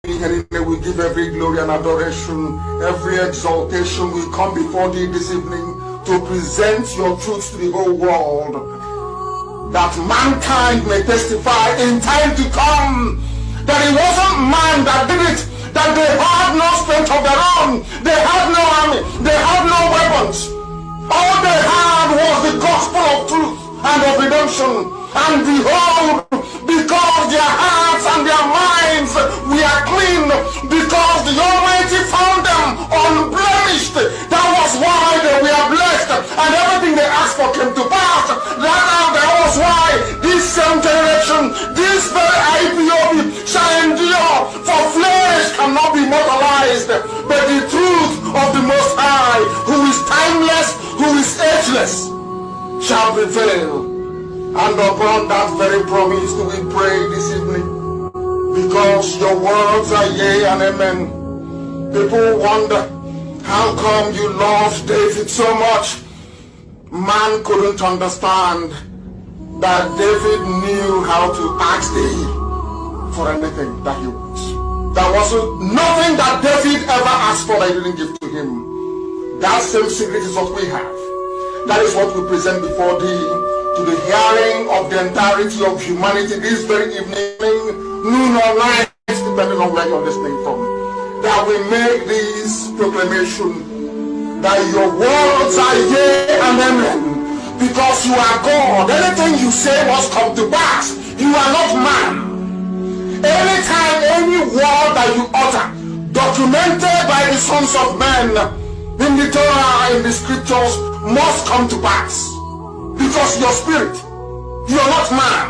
We give every glory and adoration, every exaltation. We come before thee this evening to present your truth to the whole world, that mankind may testify in time to come that it wasn't man that did it, that they had no strength of their own, they had no army, they had no weapons. All they had was the gospel of truth and of redemption. And behold, because their hearts and their minds were clean, because the Almighty found them unblemished, that was why they were blessed, and everything they asked for came to pass. That was why this same generation, this very IPOB shall endure, for flesh cannot be mortalized, but the truth of the Most High, who is timeless, who is ageless, shall prevail. And upon that very promise do we pray this evening, because your words are yea and amen. People wonder, how come you loved David so much? Man couldn't understand that David knew how to ask thee for anything that he wants. There was nothing that David ever asked for that he didn't give to him. That same secret is what we have. That is what we present before thee, to the hearing of the entirety of humanity this very evening, noon or night, depending on where you're listening from, that we make this proclamation that your words are yea and amen, because you are God. Anything you say must come to pass. You are not man. Anytime any word that you utter, documented by the sons of men in the Torah, in the scriptures, must come to pass. Because your spirit, you are not man,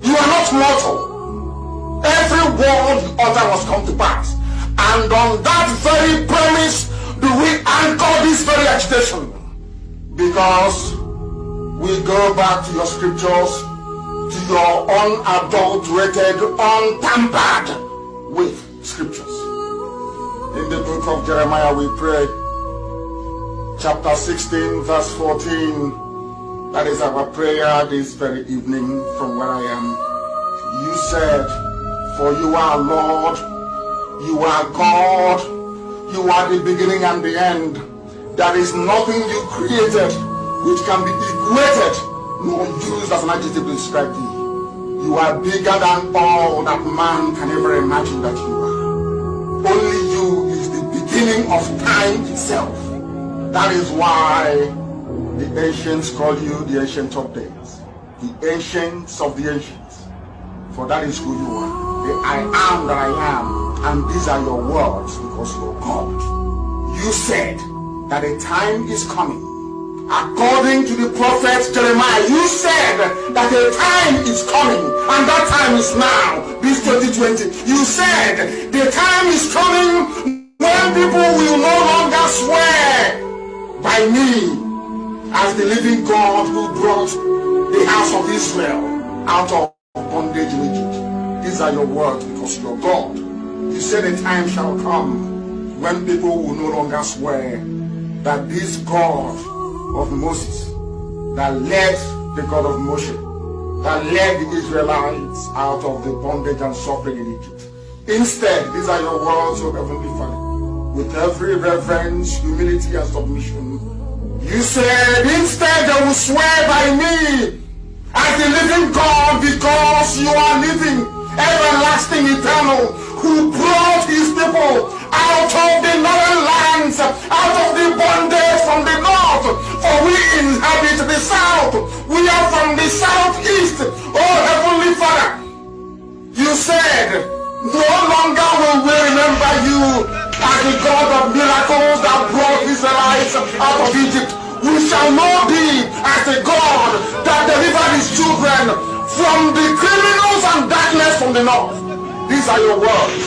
you are not mortal. Every word you utter must come to pass. And on that very premise do we anchor this very agitation. Because we go back to your scriptures, to your unadulterated, untampered with scriptures. In the book of Jeremiah we pray, chapter 16, verse 14. That is our prayer this very evening from where I am. You said, for you are Lord, you are God, you are the beginning and the end. There is nothing you created which can be equated nor used as an adjective to describe thee. You are bigger than all that man can ever imagine that you are. Only you is the beginning of time itself. That is why the ancients call you the Ancient of Days, the Ancients of the Ancients, for that is who you are. The I am that I am, and these are your words because you're God. You said that a time is coming. According to the prophet Jeremiah, you said that a time is coming, and that time is now, this 2020. You said the time is coming when people will no longer swear by me as the living God who brought the house of Israel out of bondage in Egypt. These are your words because you're God. You said a time shall come when people will no longer swear that this God of Moses, that led the God of Moshe, that led the Israelites out of the bondage and suffering in Egypt. Instead, these are your words, O Heavenly Father, with every reverence, humility, and submission. You said, instead they will swear by me as the living God, because you are living, everlasting, eternal, who brought his people out of the northern lands, out of the bondage from the north, for we inhabit the south. We are from the southeast. Oh Heavenly Father, you said, no longer will we remember you as the God of miracles that brought Israelites out of Egypt. We shall know thee as the God that delivered his children from the criminals and darkness from the north. These are your words.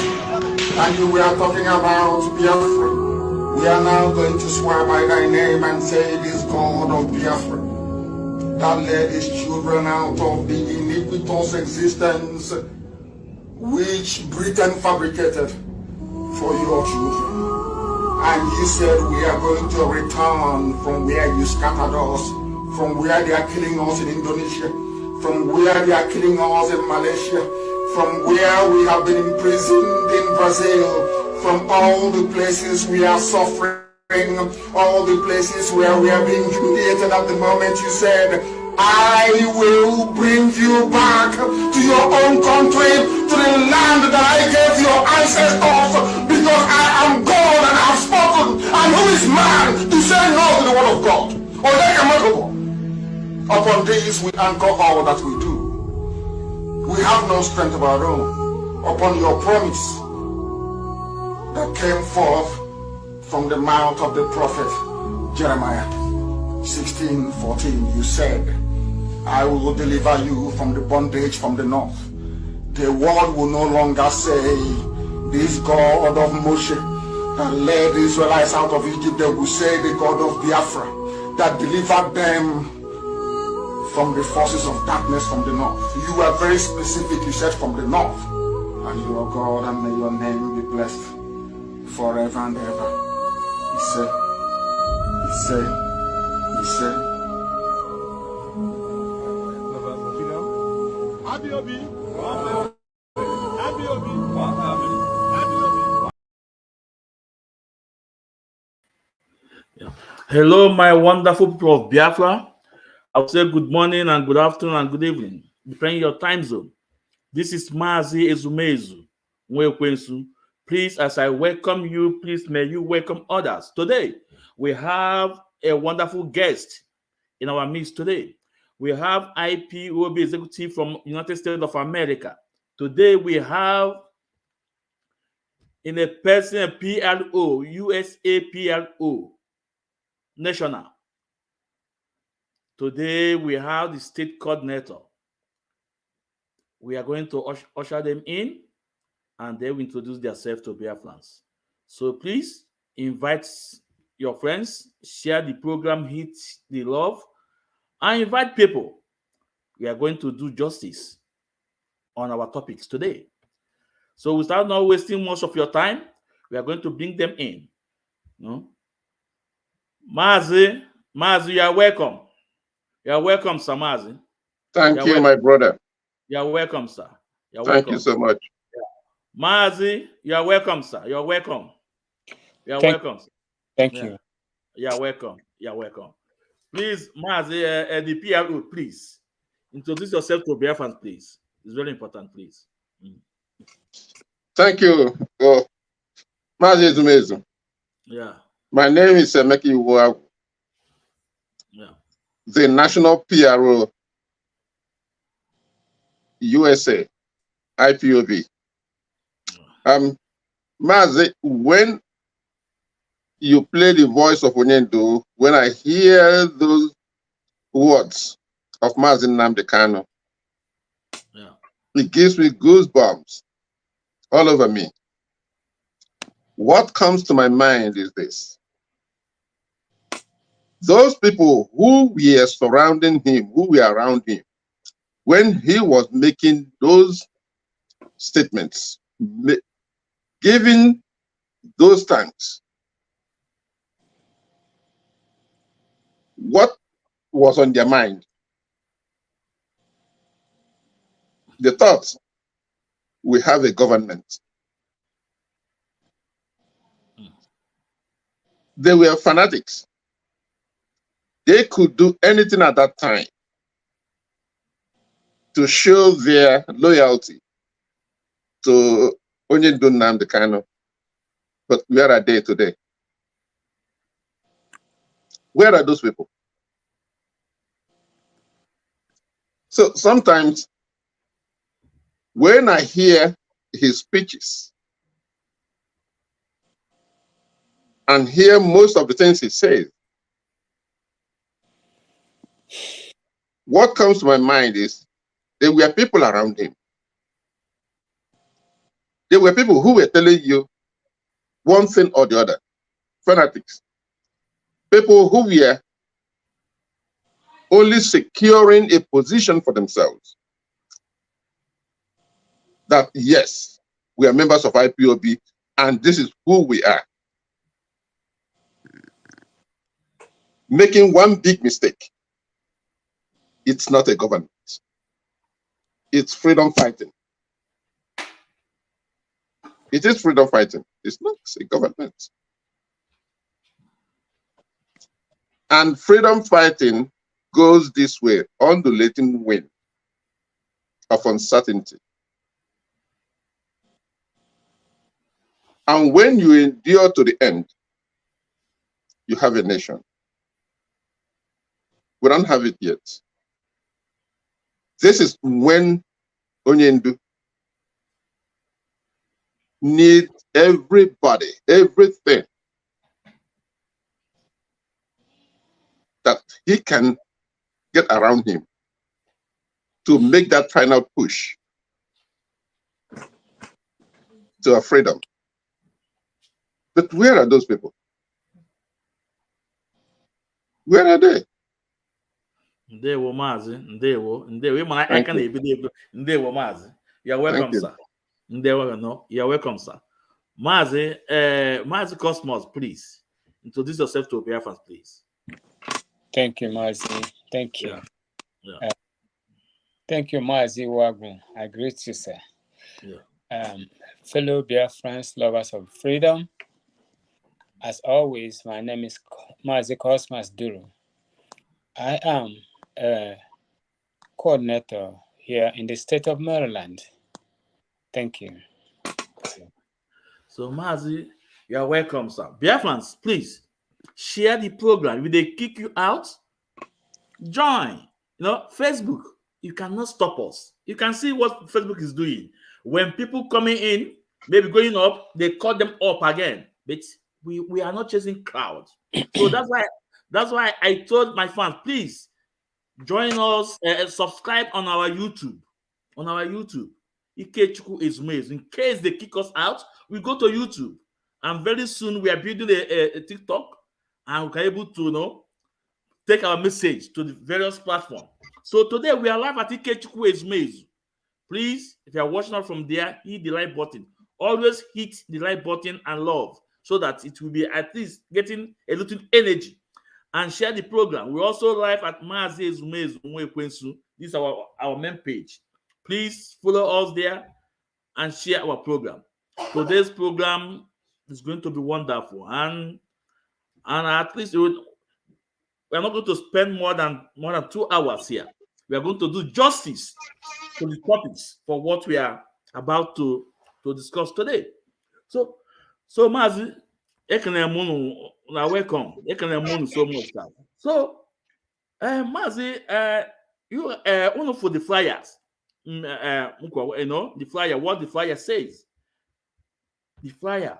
And you were talking about Biafra. We are now going to swear by thy name and say, this God of Biafra that led his children out of the iniquitous existence which Britain fabricated for your children. And you said we are going to return from where you scattered us, from where they are killing us in Indonesia, from where they are killing us in Malaysia, from where we have been imprisoned in Brazil, from all the places we are suffering, all the places where we are being humiliated at the moment. You said, I will bring you back to your own country, to the land that I gave your ancestors, because I am God and I have spoken. And who is man to say no to the word of God? Upon this we anchor all that we do. We have no strength of our own. Upon your promise that came forth from the mouth of the prophet Jeremiah 16:14, you said, I will deliver you from the bondage from the north. The world will no longer say, this God of Moshe that led the Israelites out of Egypt. They will say, the God of Biafra that delivered them from the forces of darkness from the north. You were very specific. You said from the north. And you are God, and may your name be blessed forever and ever. He said, he said, he said. Hello, my wonderful people of Biafra. I'll say good morning and good afternoon and good evening, depending on your time zone. This is Mazi Ezumezu Nwekwensu. Please, as I welcome you, please may you welcome others. Today, we have a wonderful guest in our midst today. We have IPOB executive from United States of America. Today, we have in a person PLO, USA PLO, national. Today, we have the state coordinator. We are going to usher them in, and they will introduce themselves to Biafrans. So please invite your friends, share the program, hit the love, and invite people. We are going to do justice on our topics today. So without not wasting much of your time, we are going to bring them in. Mazi, you are welcome. You are welcome, sir Mazi. Thank you, my brother. You are welcome, sir. You're Thank welcome. you so much. Mazi, you are welcome, sir. You're welcome. You are welcome. Sir. Thank you. You are welcome. You are welcome. Please, Mazi, the PRO, please introduce yourself to Biafrans, please. It's very important, please. Thank you. Mazi Ezumezu. Yeah. My name is Emeki Uwa. Yeah. The National PRO USA IPOB. Mazi, when you play the voice of Onyendo, when I hear those words of Mazi Nnamdi Kanu, yeah, it gives me goosebumps all over me. What comes to my mind is this. Those people who were surrounding him, who were around him, when he was making those statements, giving those thanks, what was on their mind? They thought, we have a government. They were fanatics. They could do anything at that time to show their loyalty to Onyendo Nnamdi Kanu. But where are they today? Where are those people? So sometimes when I hear his speeches and hear most of the things he says, what comes to my mind is there were people around him. There were people who were telling you one thing or the other, fanatics. People who were only securing a position for themselves. That, yes, we are members of IPOB and this is who we are. Making one big mistake. It's not a government. It's freedom fighting. It is freedom fighting. It's not a government. And freedom fighting goes this way, undulating wind of uncertainty. And when you endure to the end, you have a nation. We don't have it yet. This is when Onyendu needs everybody, everything that he can get around him to make that final push to a freedom. But where are those people? Where are they? Ndewo Mazi, Ndewo. I can even Ndewo Mazi. You're welcome, sir. Ndewo, no, you're welcome, sir. Mazi, Mazi Cosmos, please introduce yourself to Biafrans, please. Thank you, Mazi. Thank you. Yeah. Thank you, Mazi Wagun. I greet you, sir. Yeah. Fellow Biafrans, lovers of freedom. As always, my name is Mazi Cosmos Duru. I am a coordinator here in the state of Maryland. Thank you. So, Mazi, you are welcome, sir. Biafrans, please share the program. If they kick you out, join. You know, Facebook, you cannot stop us. You can see what Facebook is doing. When people coming in, maybe going up, they cut them up again. But we are not chasing crowds. So that's why I told my fans, please join us, subscribe on our YouTube. Ikechukwu Ezumezu. In case they kick us out, we go to YouTube. And very soon we are building a TikTok, and we can able to take our message to the various platforms. So today we are live at Ikechukwu Ezumezu. Please, if you are watching us from there, hit the like button. Always hit the like button and love, so that it will be at least getting a little energy. And share the program. We're also live at Mazi Ezumezu Nwekwensu. This is our main page. Please follow us there and share our program. Today's program is going to be wonderful. And at least we're not going to spend more than 2 hours here. We are going to do justice to the topics for what we are about to discuss today. So Mazi, welcome. So much. So, Mazi, you one for the flyers. The flyer, what the flyer says. The flyer.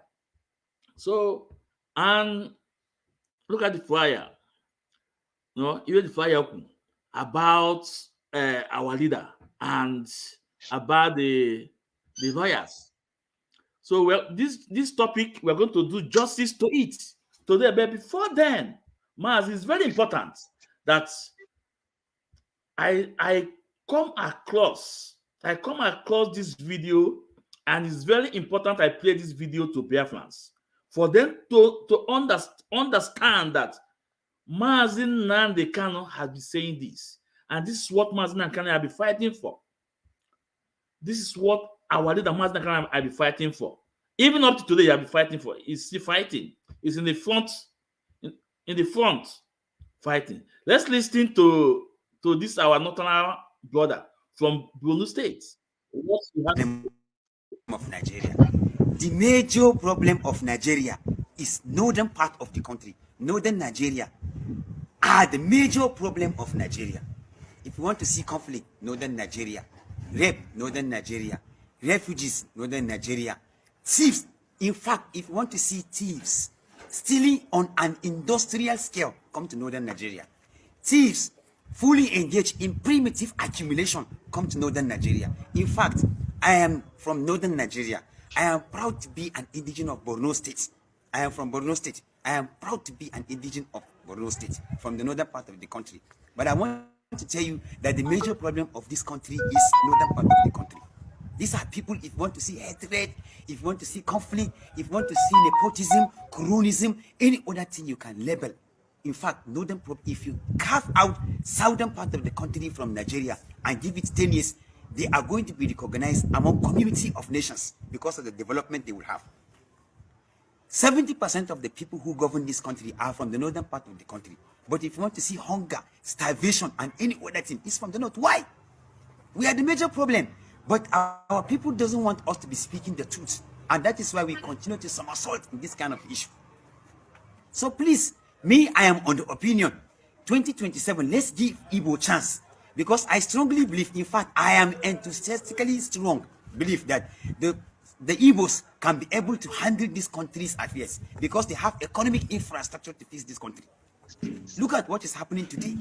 So, and look at the flyer. Even the flyer about our leader and about the lawyers. So this topic, we're going to do justice to it today. But before then, Maz, it's very important that I come across this video, and it's very important I play this video to Biafrans for them to understand that Mazi Nnamdi Kanu has been saying this, and this is what Mazi Nnamdi Kanu has been fighting for. This is what our leader Mazi Nnamdi Kanu has been fighting for. Even up to today, you have been fighting for. He's still fighting. He's in the front, fighting. Let's listen to this our northern brother from Borno State. What's the problem of Nigeria? The major problem of Nigeria is northern part of the country. Northern Nigeria are the major problem of Nigeria. If you want to see conflict, northern Nigeria. Rape, northern Nigeria. Refugees, northern Nigeria. Thieves. In fact, if you want to see thieves stealing on an industrial scale, come to northern Nigeria. Thieves fully engaged in primitive accumulation, come to northern Nigeria. In fact, I am from northern Nigeria. I am proud to be an indigen of Borno State. I am from Borno State. I am proud to be an indigen of Borno State, from the northern part of the country. But I want to tell you that the major problem of this country is northern part of the country. These are people, if you want to see hatred, if you want to see conflict, if you want to see nepotism, cronyism, any other thing you can label. In fact, if you carve out southern part of the country from Nigeria and give it 10 years, they are going to be recognized among community of nations because of the development they will have. 70% of the people who govern this country are from the northern part of the country. But if you want to see hunger, starvation, and any other thing, it's from the north. Why? We are the major problem. But our people doesn't want us to be speaking the truth. And that is why we continue to somersault in this kind of issue. So please, me, I am on the opinion, 2027, let's give Igbo a chance. Because I strongly believe, in fact, I am enthusiastically strong believe that the Igbos can be able to handle this country's affairs because they have economic infrastructure to fix this country. Look at what is happening today.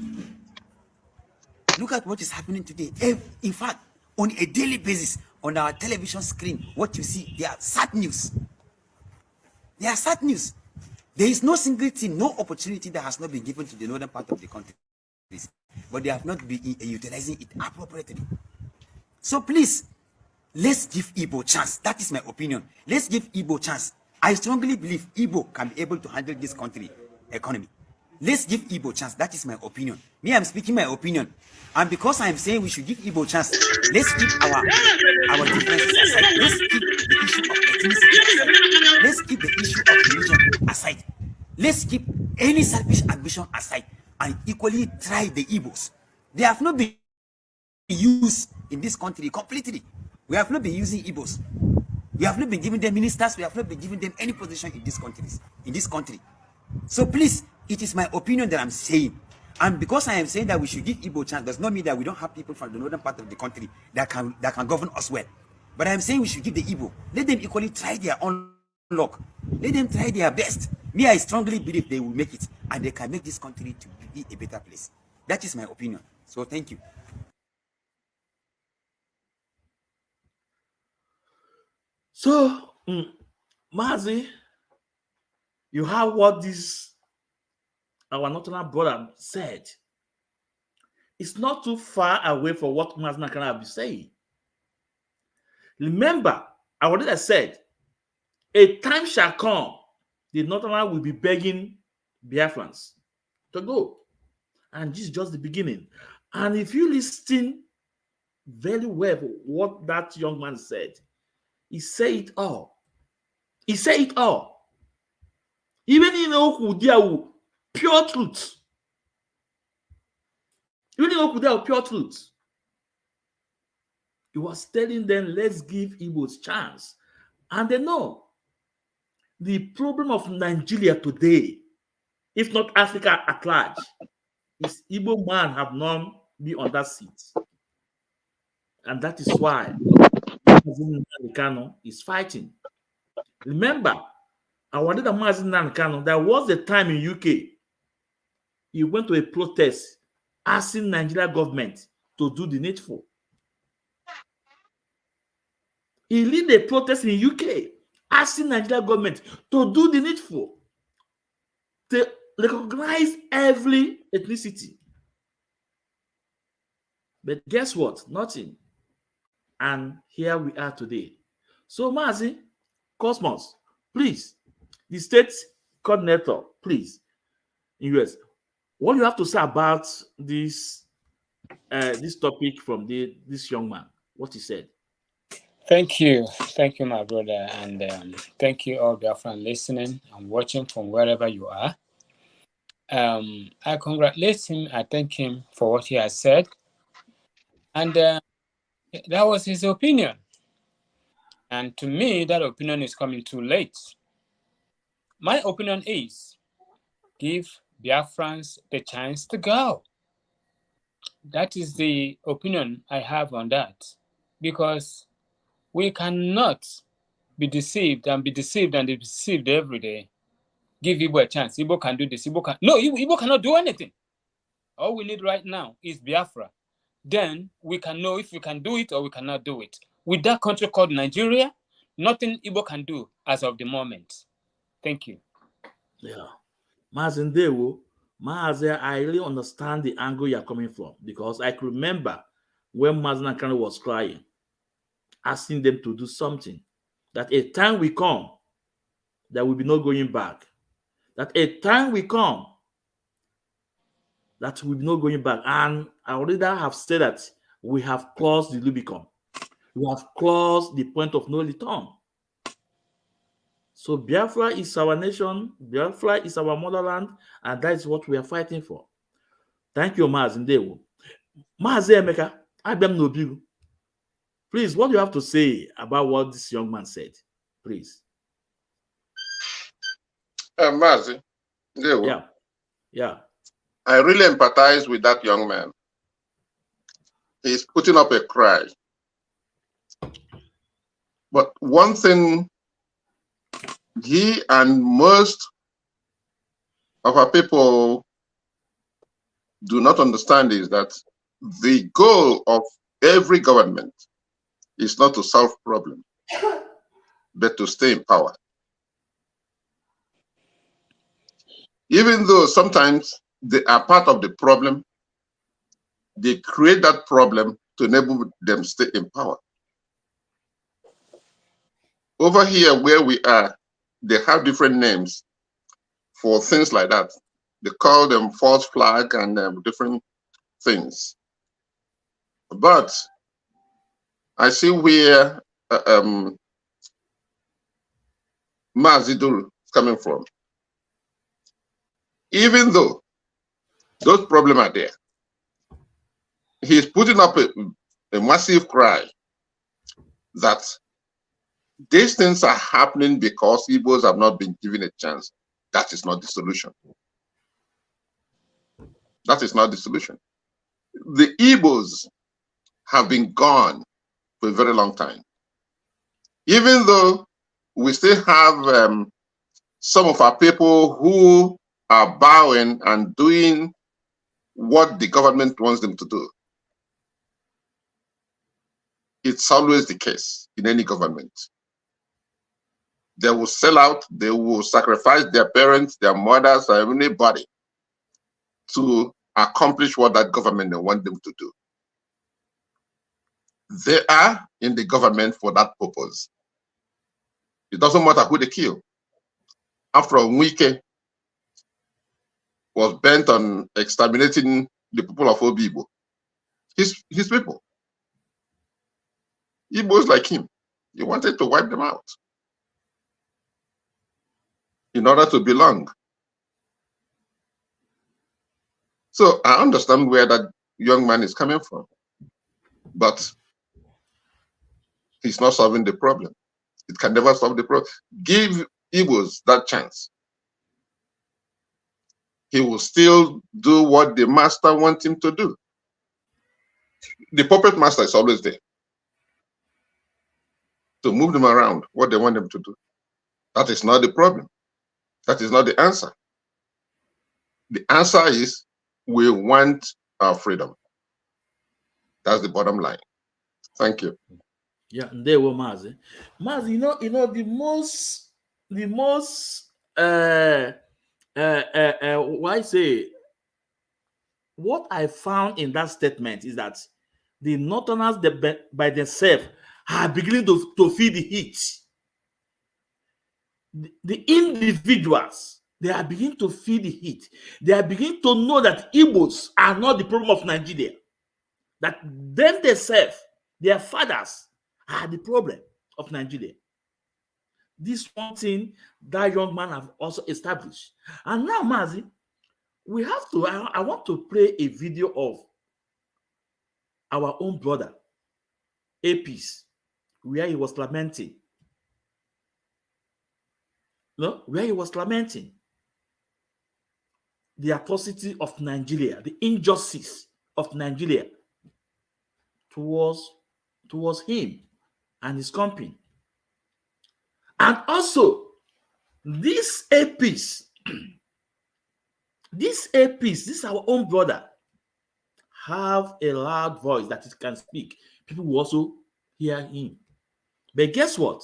Look at what is happening today. In fact, on a daily basis, on our television screen, what you see, they are sad news. They are sad news. There is no single thing, no opportunity that has not been given to the northern part of the country, but they have not been utilizing it appropriately. So please, let's give Igbo a chance. That is my opinion. Let's give Igbo a chance. I strongly believe Igbo can be able to handle this country economy. Let's give Igbo a chance. That is my opinion. Me, I'm speaking my opinion. And because I'm saying we should give Igbo a chance, let's keep our differences aside. Let's keep the issue of ethnicity aside. Let's keep the issue of religion aside. Let's keep any selfish ambition aside and equally try the Igbos. They have not been used in this country completely. We have not been using Igbos. We have not been giving them ministers. We have not been giving them any position in this country. So please, it is my opinion that I'm saying. And because I am saying that we should give Igbo a chance, does not mean that we don't have people from the northern part of the country that can govern us well. But I'm saying we should give the Igbo. Let them equally try their own luck. Let them try their best. Me, I strongly believe they will make it. And they can make this country to be a better place. That is my opinion. So thank you. So, Mazi, you have what our northern brother said. It's not too far away from what Mazi Nankana be saying. Remember, I already said, a time shall come, the northern will be begging Biafrans to go. And this is just the beginning. And if you listen very well to what that young man said, he said it all. He said it all. Even in Okudia, pure truth. Even in Okudia, pure truth. He was telling them, let's give Igbos a chance. And they know the problem of Nigeria today, if not Africa at large, is Igbo man have not been on that seat. And that is why Kano is fighting. Remember, I wanted to Mazi Kano, there was a time in UK, he went to a protest asking Nigeria government to do the needful. He led a protest in UK asking Nigeria government to do the needful, to recognize every ethnicity. But guess what? Nothing. And here we are today. So, Mazi, Cosmos, please, the state coordinator, please, in US, what do you have to say about this topic from this young man? What he said? Thank you, my brother, and thank you all Biafran listening and watching from wherever you are. I congratulate him. I thank him for what he has said, and that was his opinion. And to me, that opinion is coming too late. My opinion is give Biafrans the chance to go. That is the opinion I have on that, because we cannot be deceived and be deceived every day. Give Igbo a chance. Igbo can do this. Igbo cannot do anything. All we need right now is Biafra. Then we can know if we can do it or we cannot do it. With that country called Nigeria, nothing Igbo can do as of the moment. Thank you. Yeah. Mazi Ndewo, Mazi, I really understand the angle you're coming from, because I could remember when Mazi Nankana was crying, asking them to do something, that a time will come that will be no going back. That a time will come that will be no going back. And I already have said that we have crossed the Rubicon. We have crossed the point of no return. So Biafra is our nation, Biafra is our motherland, and that is what we are fighting for. Thank you, Mazi Ndewo. Mazi Emeka, Abem Nobiru. Please, what do you have to say about what this young man said? Please. Mazi Ndewo. Yeah. I really empathize with that young man. He's putting up a cry. But one thing he and most of our people do not understand is that the goal of every government is not to solve problems, but to stay in power. Even though sometimes they are part of the problem, they create that problem to enable them to stay in power. Over here where we are, they have different names for things like that. They call them false flag and different things. But I see where Mazi Duru is coming from. Even though those problems are there, he's putting up a massive cry that these things are happening because Igbos have not been given a chance. That is not the solution. That is not the solution. The Igbos have been gone for a very long time. Even though we still have some of our people who are bowing and doing what the government wants them to do. It's always the case in any government. They will sell out, they will sacrifice their parents, their mothers, or anybody to accomplish what that government they want them to do. They are in the government for that purpose. It doesn't matter who they kill. After all, Wike was bent on exterminating the people of Obibo. His people. Igbos like him. He wanted to wipe them out in order to belong. So I understand where that young man is coming from, but he's not solving the problem. It can never solve the problem. Give Igbos that chance. He will still do what the master wants him to do. The puppet master is always there to move them around what they want them to do. That is not the problem. That is not the answer. The answer is we want our freedom. That's the bottom line. Thank you. Yeah, there were Mazi. Mazi, you know the most why say what I found in that statement is that the Northerners by themselves are beginning to feel the heat. The individuals, they are beginning to feel the heat. They are beginning to know that Igbos are not the problem of Nigeria. That them themselves, their fathers, are the problem of Nigeria. This one thing that young man have also established. And now, Mazi, we have to, I want to play a video of our own brother, Apis, where he was lamenting. No, where he was lamenting the atrocity of Nigeria, the injustice of Nigeria towards him and his company. And also, this Apis, this our own brother, have a loud voice that it can speak. People will also hear him. But guess what?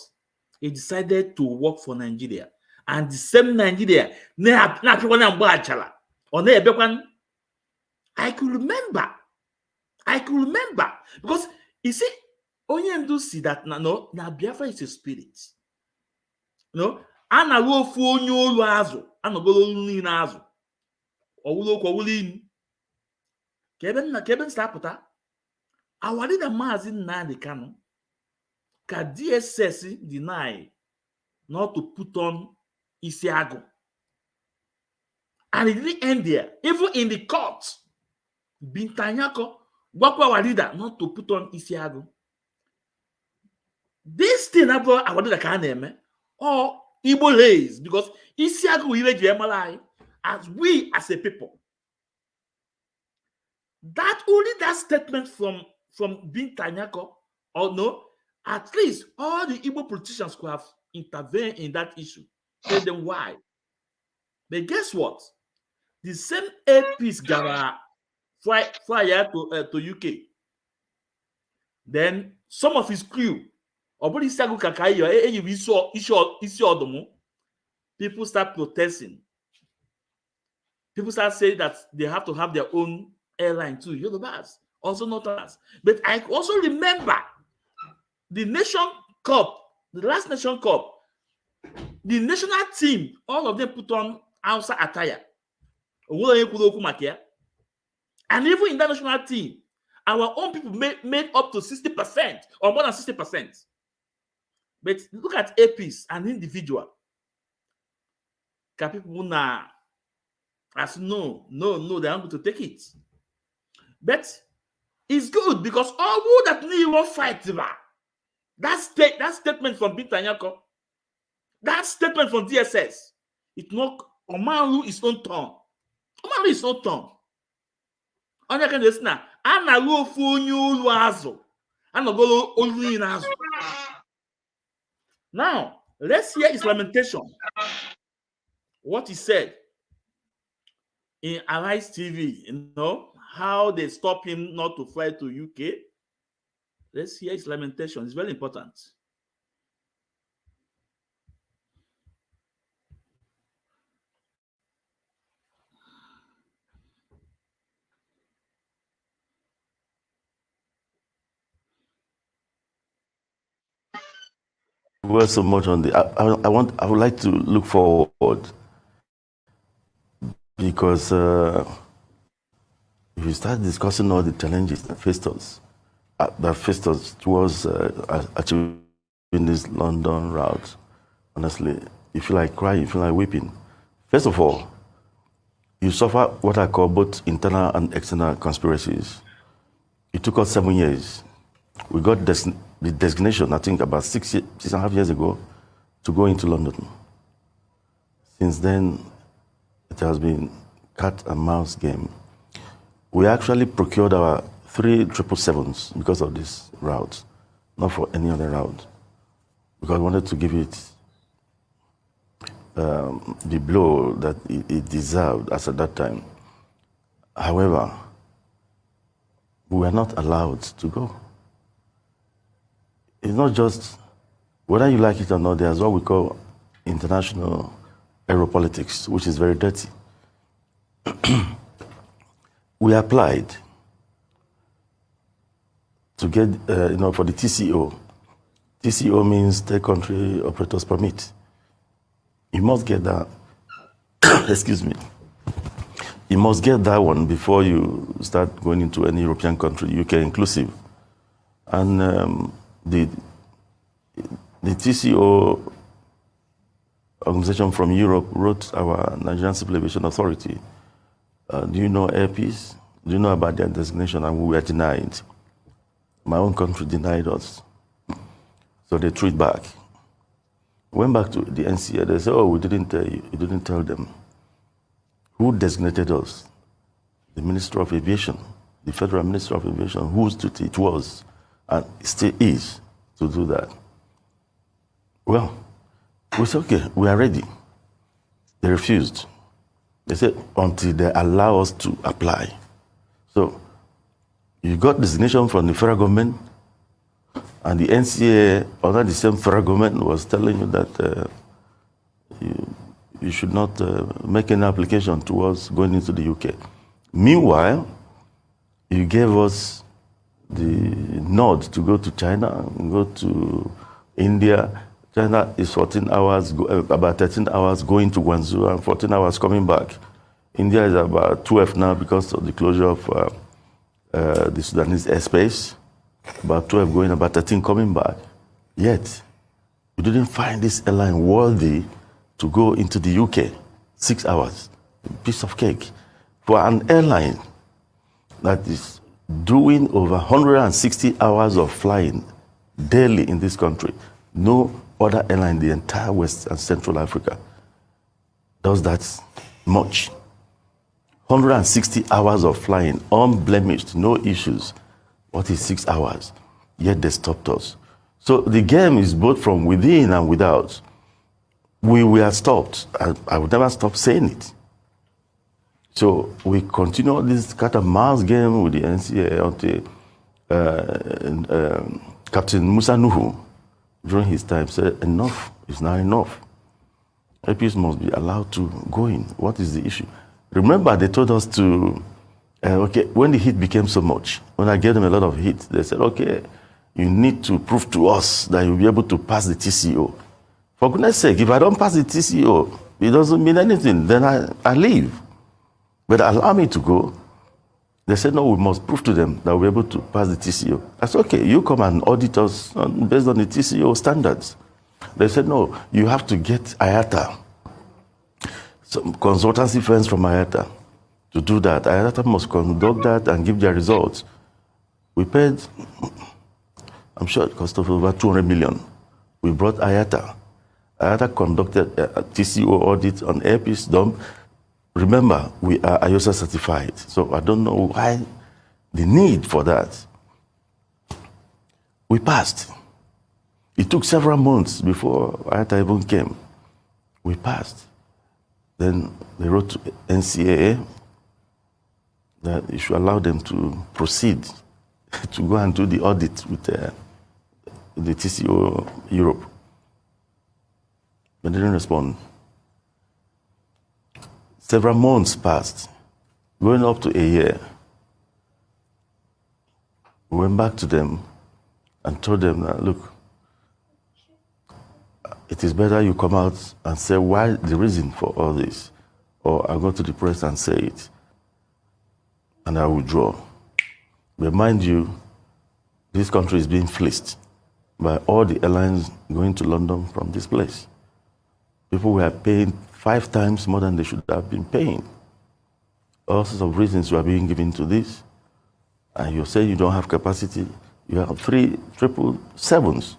He decided to work for Nigeria. And the same Nigeria, I could remember. Because you see, only do see that no, Biafra is a spirit. No, ana go fu onye olu azu, ana go olu ni na azu. Owulo ko wuli ni. Keben start puta. our leader Mazi Nnamdi Kanu, can DSS deny not to put on Isiagu? And it didn't end there. Even in the court, Bintanyako worked with our leader not to put on Isiagu. This thing about our leader can name or Igbo lays, because Isiagu will be as we as a people. That only that statement from Bintanyako, or no, at least all the Igbo politicians could have intervened in that issue. Tell them why. But guess what? The same APs got fly to UK. Then some of his crew, people start protesting. People start saying that they have to have their own airline too. Yorubas, also not us. But I also remember the Nation Cup, the last Nation Cup, the national team, all of them put on Hausa attire. And even in that national team, our own people made up to 60% or more than 60%. But look at APs, an individual. Can people now as no, they aren't going to take it. But it's good because all who that need one fight, that statement from Bintanyako, that statement from DSS, it not Omaru is on tongue. Omaru is on tongue. Onye can just now. Ana go for new azo. Ana go only in azo. Now let's hear his lamentation. What he said in Arise TV, you know, how they stop him not to fly to UK. Let's hear his lamentation. It's very important. Well, so much on the. I would like to look forward, because if you start discussing all the challenges that faced us towards achieving this London route, honestly, you feel like crying, you feel like weeping. First of all, you suffer what I call both internal and external conspiracies. It took us 7 years. We got the designation, I think, about 6.5 years ago, to go into London. Since then, it has been cat and mouse game. We actually procured our 3 777s because of this route, not for any other route, because we wanted to give it the blow that it deserved as at that time. However, we were not allowed to go. It's not just, whether you like it or not, there's what we call international aeropolitics, which is very dirty. We applied to get, for the TCO. TCO means Third Country Operators Permit. You must get that, excuse me. You must get that one before you start going into any European country, UK inclusive. And the TCO organization from Europe wrote our Nigerian Civil Aviation Authority. Do you know Air Peace? Do you know about their designation? And we were denied. My own country denied us. So they threw it back. Went back to the NCA. They said, oh, we didn't tell you. You didn't tell them. Who designated us? The Minister of Aviation, the Federal Minister of Aviation, whose duty it was and still is to do that. Well, we said, okay, we are ready. They refused. They said, until they allow us to apply. So, you got designation from the federal government, and the NCA, under the same federal government, was telling you that you should not make any application towards going into the UK. Meanwhile, you gave us the nod to go to China, go to India. China is 14 hours, about 13 hours going to Guangzhou and 14 hours coming back. India is about 12 now because of the closure of the Sudanese airspace. about 12 going, about 13 coming back. Yet, we didn't find this airline worthy to go into the UK. 6 hours, a piece of cake. For an airline that is doing over 160 hours of flying daily in this country, no other airline in the entire West and Central Africa does that much. 160 hours of flying, unblemished, no issues. What is 6 hours? Yet they stopped us. So the game is both from within and without. We were stopped. I would never stop saying it. So we continue this cat and mouse game with the NCA until Captain Musa Nuhu, during his time, said enough is not enough. APs must be allowed to go in. What is the issue? Remember, they told us to, okay, when the heat became so much, when I gave them a lot of heat, they said, okay, you need to prove to us that you'll be able to pass the TCO. For goodness sake, if I don't pass the TCO, it doesn't mean anything, then I leave. But allow me to go. They said, no, we must prove to them that we're able to pass the TCO. I said, okay, you come and audit us based on the TCO standards. They said, no, you have to get IATA, some consultancy firms from IATA to do that. IATA must conduct that and give their results. We paid, I'm sure it cost over 200 million. We brought IATA. IATA conducted a TCO audit on Airpeace dump. Remember, we are IOSA certified, so I don't know why the need for that. We passed. It took several months before IATA even came. We passed. Then they wrote to NCAA that you should allow them to proceed to go and do the audit with the TCO Europe. They didn't respond. Several months passed, going up to a year. We went back to them and told them that, look, it is better you come out and say why the reason for all this, or I'll go to the press and say it, and I withdraw. But mind you, this country is being fleeced by all the airlines going to London from this place. People were paying 5 times more than they should have been paying. All sorts of reasons were being given to this. And you say you don't have capacity. You have 3 777s,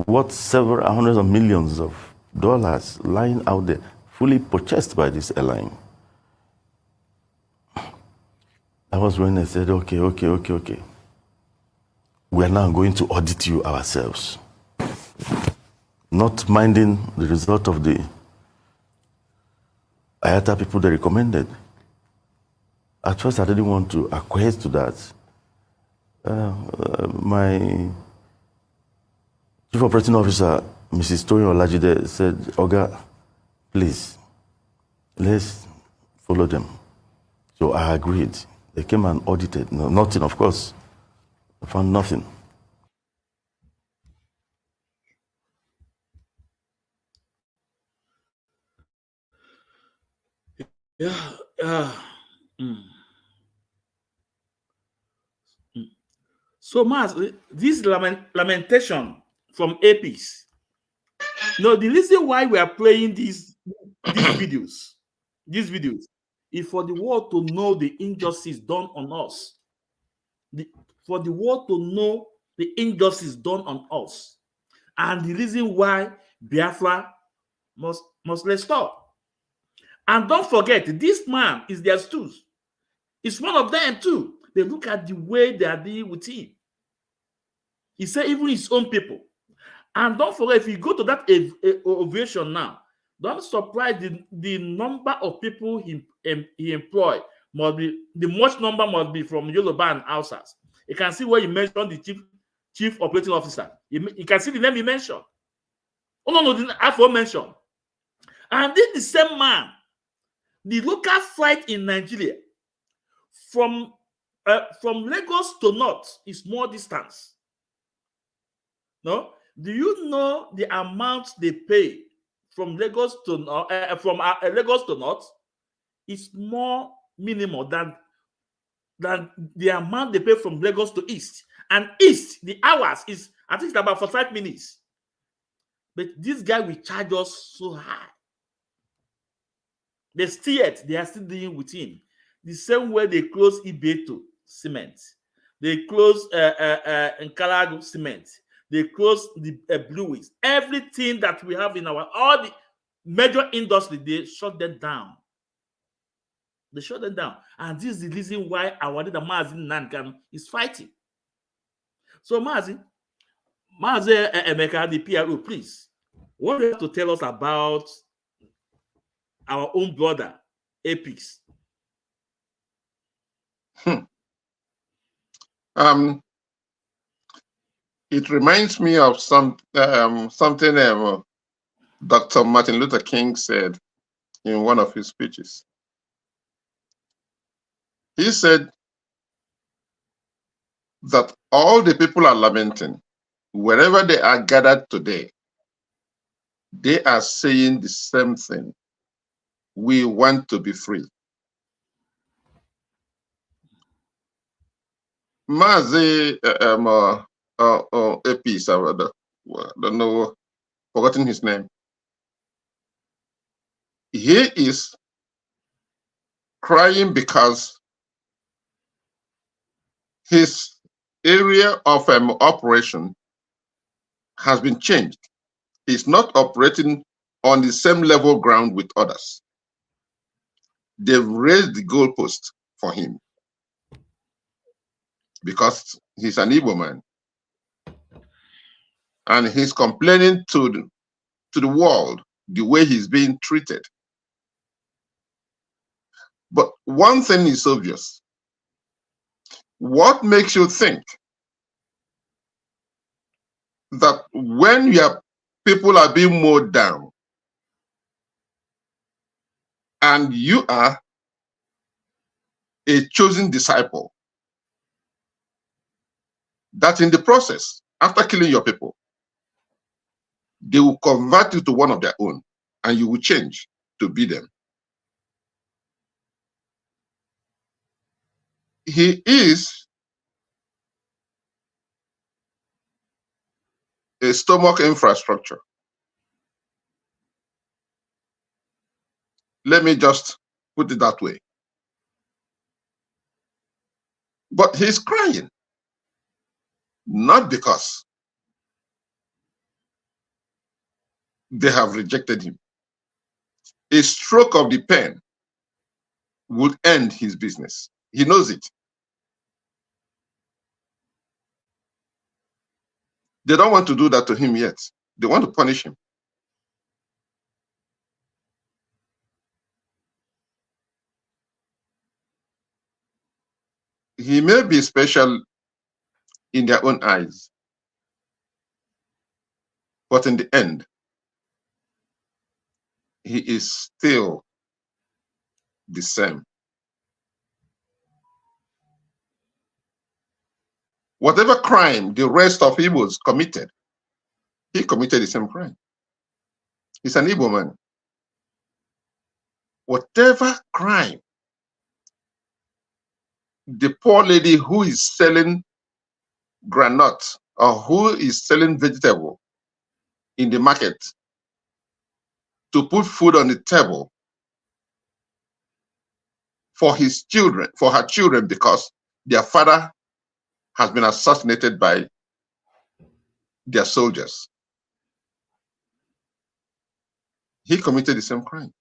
worth several hundreds of millions of dollars lying out there, fully purchased by this airline. That was when they said, okay. We are now going to audit you ourselves. Not minding the result of the IATA people they recommended. At first, I didn't want to acquiesce to that. My chief operating officer, Mrs. Toyin Olajide, said, Oga, please, let's follow them. So I agreed. They came and audited. No, nothing, of course. I found nothing. Yeah. So, Mas, this lamentation from APs. No, the reason why we are playing these videos is for the world to know the injustice done on us. For the world to know the injustice done on us, and the reason why Biafra must let stop. And don't forget, this man is their stools. It's one of them too. They look at the way they are dealing with him. He said even his own people. And don't forget, if you go to that ovation now, don't surprise the number of people he employed must be, the much number must be from Yoruba and Hausas. You can see where he mentioned the chief operating officer. You can see the name he mentioned. Oh, no, the Afro mentioned. And this is the same man. The local flight in Nigeria from Lagos to North is more distance. No? Do you know the amount they pay from Lagos to Lagos to North is more minimal than than the amount they pay from Lagos to East. And East, the hours is, I think it's about 45 minutes. But this guy will charge us so high. They are still dealing with him. The same way they close Ibeto Cement. They close Nkalago Cement. They close the Blueways. Everything that we have in all the major industry, they shut them down. They shut them down. And this is the reason why our leader Mazi Nankan is fighting. So Mazi Emeka, the PRO, please, what do you have to tell us about our own brother, Apex? It reminds me of something Dr. Martin Luther King said in one of his speeches. He said that all the people are lamenting. Wherever they are gathered today, they are saying the same thing. We want to be free. Mazi Epis, I don't know, forgotten his name. He is crying because his area of operation has been changed. He's not operating on the same level ground with others. They've raised the goalpost for him because he's an Igbo man. And he's complaining to the world the way he's being treated. But one thing is obvious. What makes you think that when your people are being mowed down and you are a chosen disciple, that in the process, after killing your people, they will convert you to one of their own and you will change to be them? He is a stomach infrastructure. Let me just put it that way. But he's crying, not because they have rejected him. A stroke of the pen would end his business. He knows it. They don't want to do that to him yet. They want to punish him. He may be special in their own eyes, but in the end, he is still the same. Whatever crime the rest of Igbos committed, he committed the same crime. He's an Igbo man. Whatever crime the poor lady who is selling granite or who is selling vegetable in the market to put food on the table for his children, for her children, because their father has been assassinated by their soldiers. He committed the same crime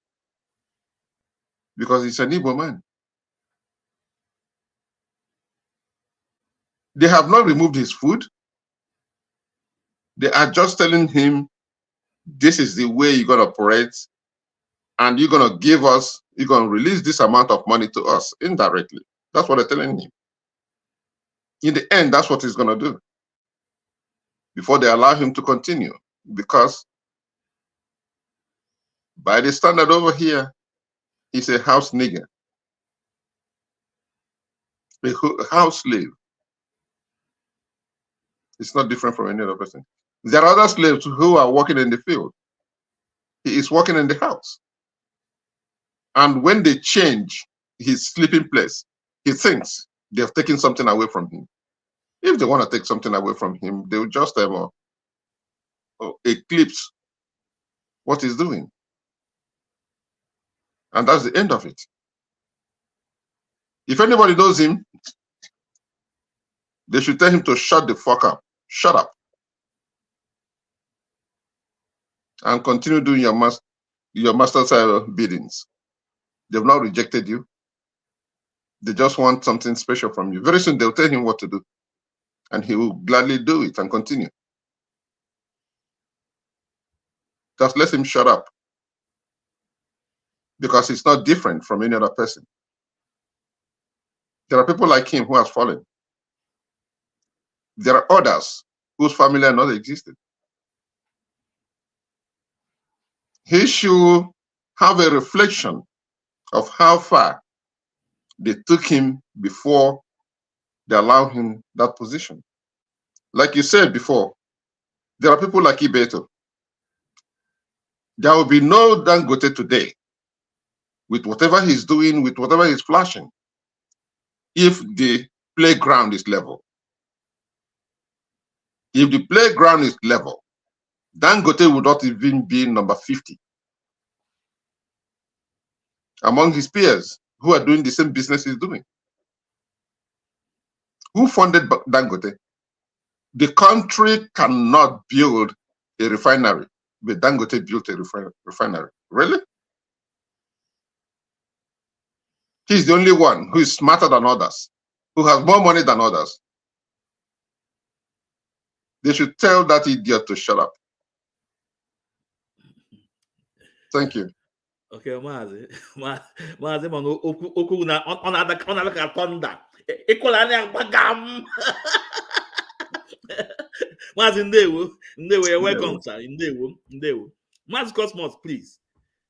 because he's an Igbo man. They have not removed his food. They are just telling him, this is the way you're going to operate, and you're going to give us, you're going to release this amount of money to us indirectly. That's what they're telling him. In the end, that's what he's going to do before they allow him to continue, because by the standard over here, he's a house nigger, a house slave. It's not different from any other person. There are other slaves who are working in the field. He is working in the house. And when they change his sleeping place, he thinks they've taken something away from him. If they want to take something away from him, they will just eclipse what he's doing. And that's the end of it. If anybody knows him, they should tell him to shut the fuck up. Shut up. And continue doing your master's biddings. They've not rejected you. They just want something special from you. Very soon they'll tell him what to do. And he will gladly do it and continue. Just let him shut up. Because he's not different from any other person. There are people like him who have fallen. There are others whose family are not existing. He should have a reflection of how far they took him before they allowed him that position. Like you said before, there are people like Ibeto. There will be no Dangote today with whatever he's doing, with whatever he's flashing, if the playground is level. If the playground is level, Dangote would not even be number 50 among his peers who are doing the same business he's doing. Who funded Dangote? The country cannot build a refinery, but Dangote built a refinery. Really? He's the only one who is smarter than others, who has more money than others. They should tell that idiot to shut up. Thank you. Okay, Mazi, Mazi, man, oku na on ka thunder. Ikola na gbagam. Mazi, ndewo, you're welcome, sir. Ndewo. Mazi Cosmos, please,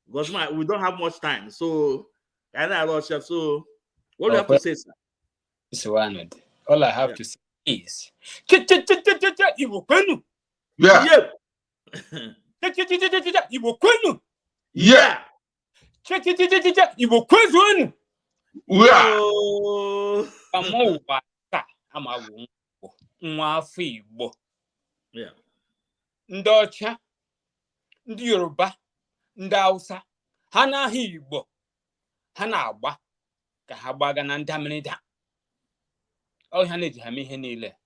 because we don't have much time, so I know rush. So, what do you have to say, sir? Swanad. All I have to say is, Yeah. Yeah. Yeah. Ndị ọcha, ndị Yoruba, ndị Hausa, ha na-ahụ Igbo, ha na-agba ka ha gbaga na ndamerịda. Ọ ha na-eji ha mee ihe niile.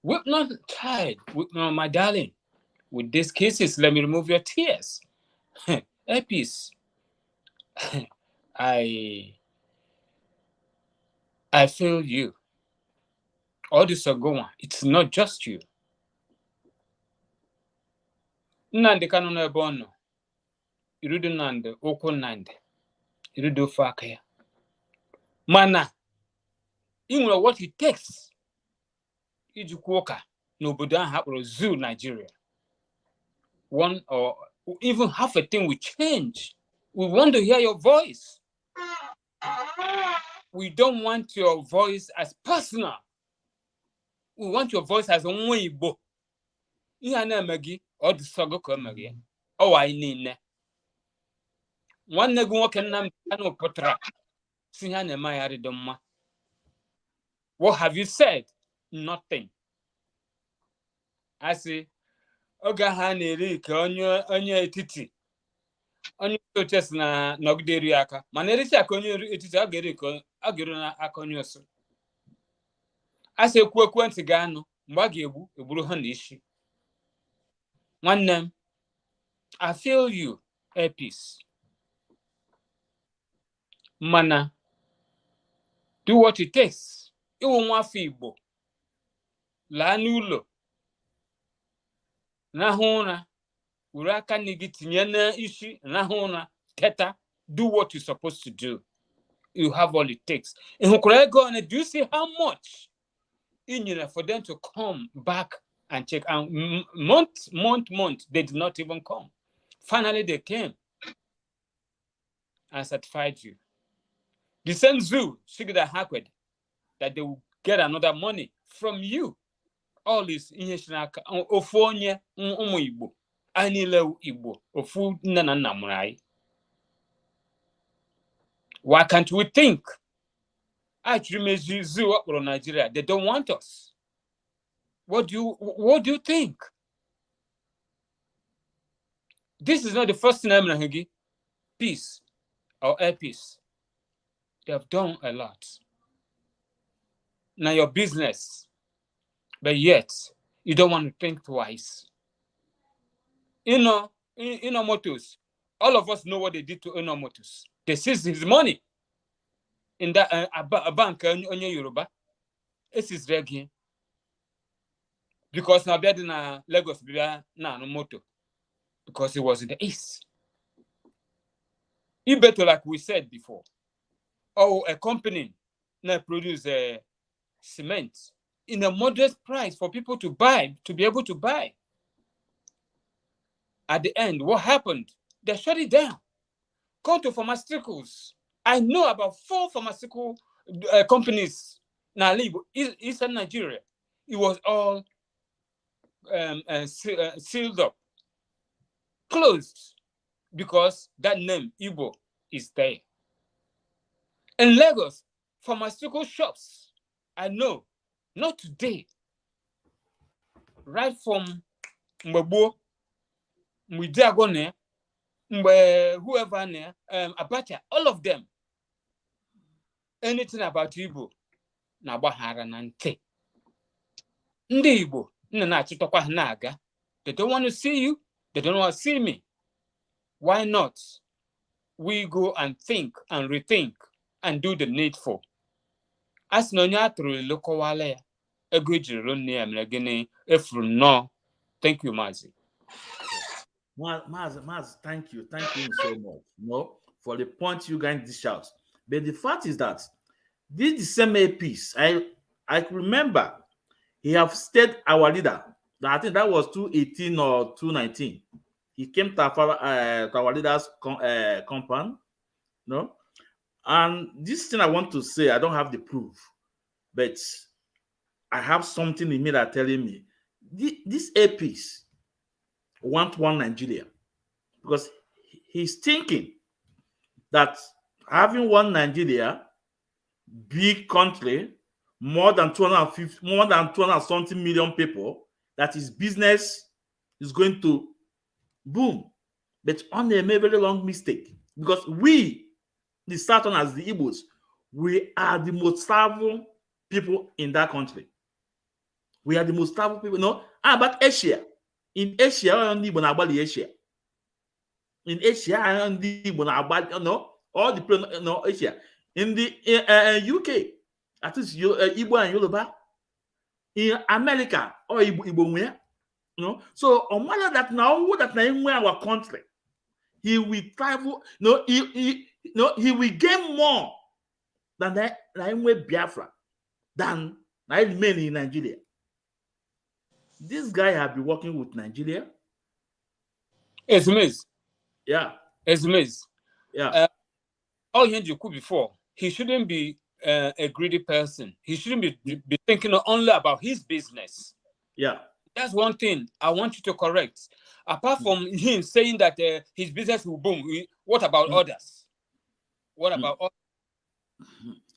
We're not tired, my darling. With these kisses, let me remove your tears. Epis, I feel you. All this are going. It's not just you. Nande kanona bono. Irudu nande, oko nande. Irudu fakaya. Mana, you know what it takes. Ijukuoka, n'obodo ahụ akpọrọ Zoo, Nigeria. One or even half a thing will change. We want to hear your voice. We don't want your voice as personal. We want your voice as Onweibo. Ihe na-emegi, ọ dị sọgọ ka emegi. Ọ wa niile. Nwanne gị nwoke nna m anụ pụtara. Si ha na-eme ya dị mma. What have you said? Nothing. I say, oga ha na-eri ka onye etiti. Onye oches na nọgideri aka. Mana erisi aka onye etiti a ga-eri na aka onye osu. I say ekwu ekwentị ga-anụ mgbe a ga-egbu egburu ha n'isi. Nwanne m, I feel you, Epis. Mana, do what it takes. Iwu nwa afọ Igbo. Laa n'ụlọ. Rahụ ụra. Were aka nigi tinye na isi. Rahụ ụra. Teta. Do what you're supposed to do. You have all it takes. Do you see how much for them to come back and check? And month, they did not even come. Finally, they came and certified you. The same Zoo, Shigida Hakwed, that they will get another money from you. All this Ofonye Igbo, Anile Igbo, Ofu Nana Murai. Why can't we think? Actually, zoo up in Nigeria. They don't want us. What do you think? This is not the first time in peace or air peace. They have done a lot. Now your business, but yet you don't want to think twice. In Motors, all of us know what they did to Ino Motors. They seized his money in that a bank on Yoruba. It's his again. Because now they're in Lagos, no motor. Because it was in the east. You better, like we said before, a company now produce cement in a modest price for people to buy, to be able to buy. At the end, what happened? They shut it down. Go to pharmaceuticals. I know about 4 pharmaceutical companies now live Eastern Nigeria. It was all sealed up, closed, because that name, Igbo, is there. In Lagos, pharmaceutical shops, I know, not today, right from Mwidiagone, whoever there, Abacha, all of them, anything about Igbo, na bahara nante. Ndị Igbo, naga. They don't want to see you. They don't want to see me. Why not? We go and think and rethink and do the needful. As Nonya through local wale, a good Jerome no. Thank you, Mazi. Maz, thank you so much. For the point you guys dish out. But the fact is that this the same piece. I remember he have stayed our leader. I think that was 2018 or 2019. He came to our leader's compound, And this thing I want to say, I don't have the proof, but I have something in me that telling me this APs want one Nigeria, because he's thinking that having one Nigeria, big country, more than 200 something million people, that his business is going to boom. But on a very long mistake, because we, the Southerners, the Igbos, we are the most powerful people in that country. We are the most powerful people. About Asia. In Asia, only Asia. In Asia, only all the people, Asia. In the UK, at least Igbo and Yoruba. In America, or Igbo, So on matter that now our country, he will travel. He will gain more than that Biafra than I remain in Nigeria. This guy have been working with Nigeria. It's Miz. Yeah. It's Miz. Yeah. All you could before, he shouldn't be a greedy person. He shouldn't be thinking only about his business. Yeah. That's one thing I want you to correct. Apart from him saying that his business will boom, what about others? What about others?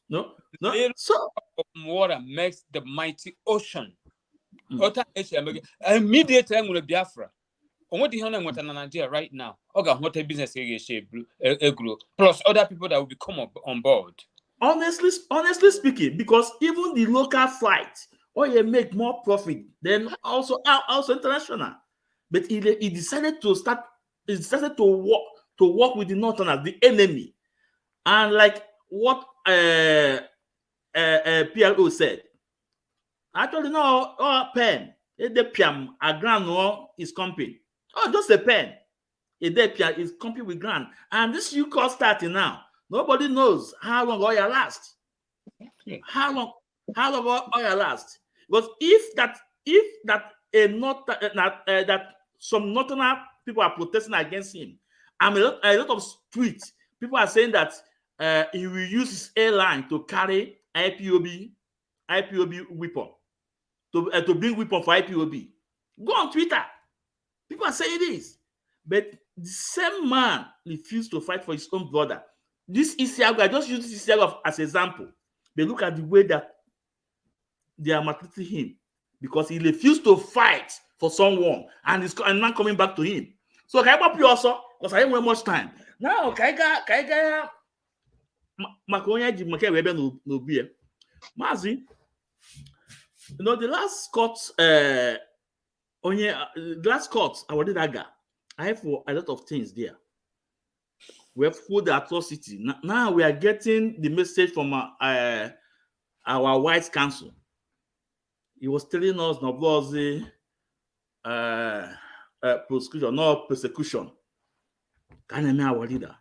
No. So water makes the mighty ocean. Immediately I'm going to Biafra. What do you know what Nigeria right now? What a business plus other people that will become on board. Honestly speaking, because even the local flight, you make more profit than also international. But he decided to start. He decided to work with the Northerners, the enemy, and like what PLO said. Actually, no, pen. The piam a grand no is comping. Just a pen. A piam is comping with grand, and this you call starting now. Nobody knows how long oil lasts. How long oil lasts? Because if that some Northern people are protesting against him, and a lot of tweets, people are saying that he will use his airline to carry IPOB weapon to bring weapon for IPOB. Go on Twitter. People are saying this, but the same man refused to fight for his own brother. this Isiago, I just use this Isiago as an example. They look at the way that they are maltreating him because he refused to fight for someone and is not coming back to him. So can I help you also? Because I don't have much time. Now, Kaiga Makonya Jimake Webe no beer. Mazi, you know, the last court, the last court, I did Aga. I have a lot of things there. We have food atrocity. Now we are getting the message from our white council. He was telling us no was prosecution, not persecution. Can I our leader?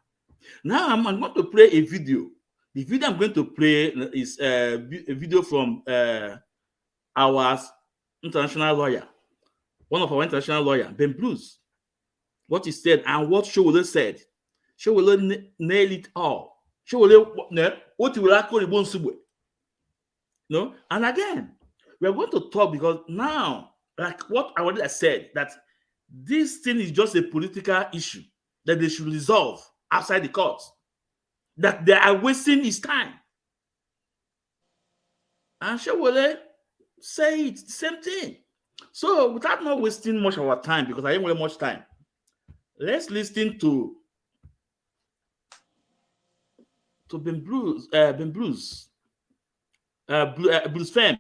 Now I'm going to play a video. The video I'm going to play is a video from our international lawyer, one of our international lawyers, Ben Bruce. What he said and what Showole said. Showole nail it all. Showole what will actually no? And again, we are going to talk because now, like what I already said, that this thing is just a political issue that they should resolve outside the courts. That they are wasting his time. And Showole say it's the same thing. So without not wasting much of our time, because I don't have much time, let's listen to Ben Bruce, Bruce Fem.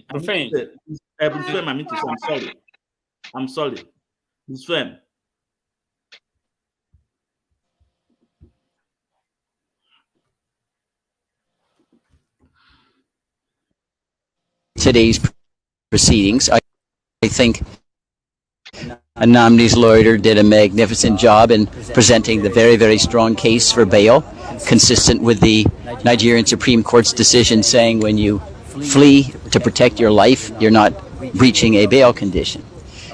Bruce Fem, I mean to say, I'm sorry. Bruce Fem. Today's proceedings, I think Nnamdi's lawyer did a magnificent job in presenting the very, very strong case for bail, consistent with the Nigerian Supreme Court's decision saying when you flee to protect your life, you're not breaching a bail condition.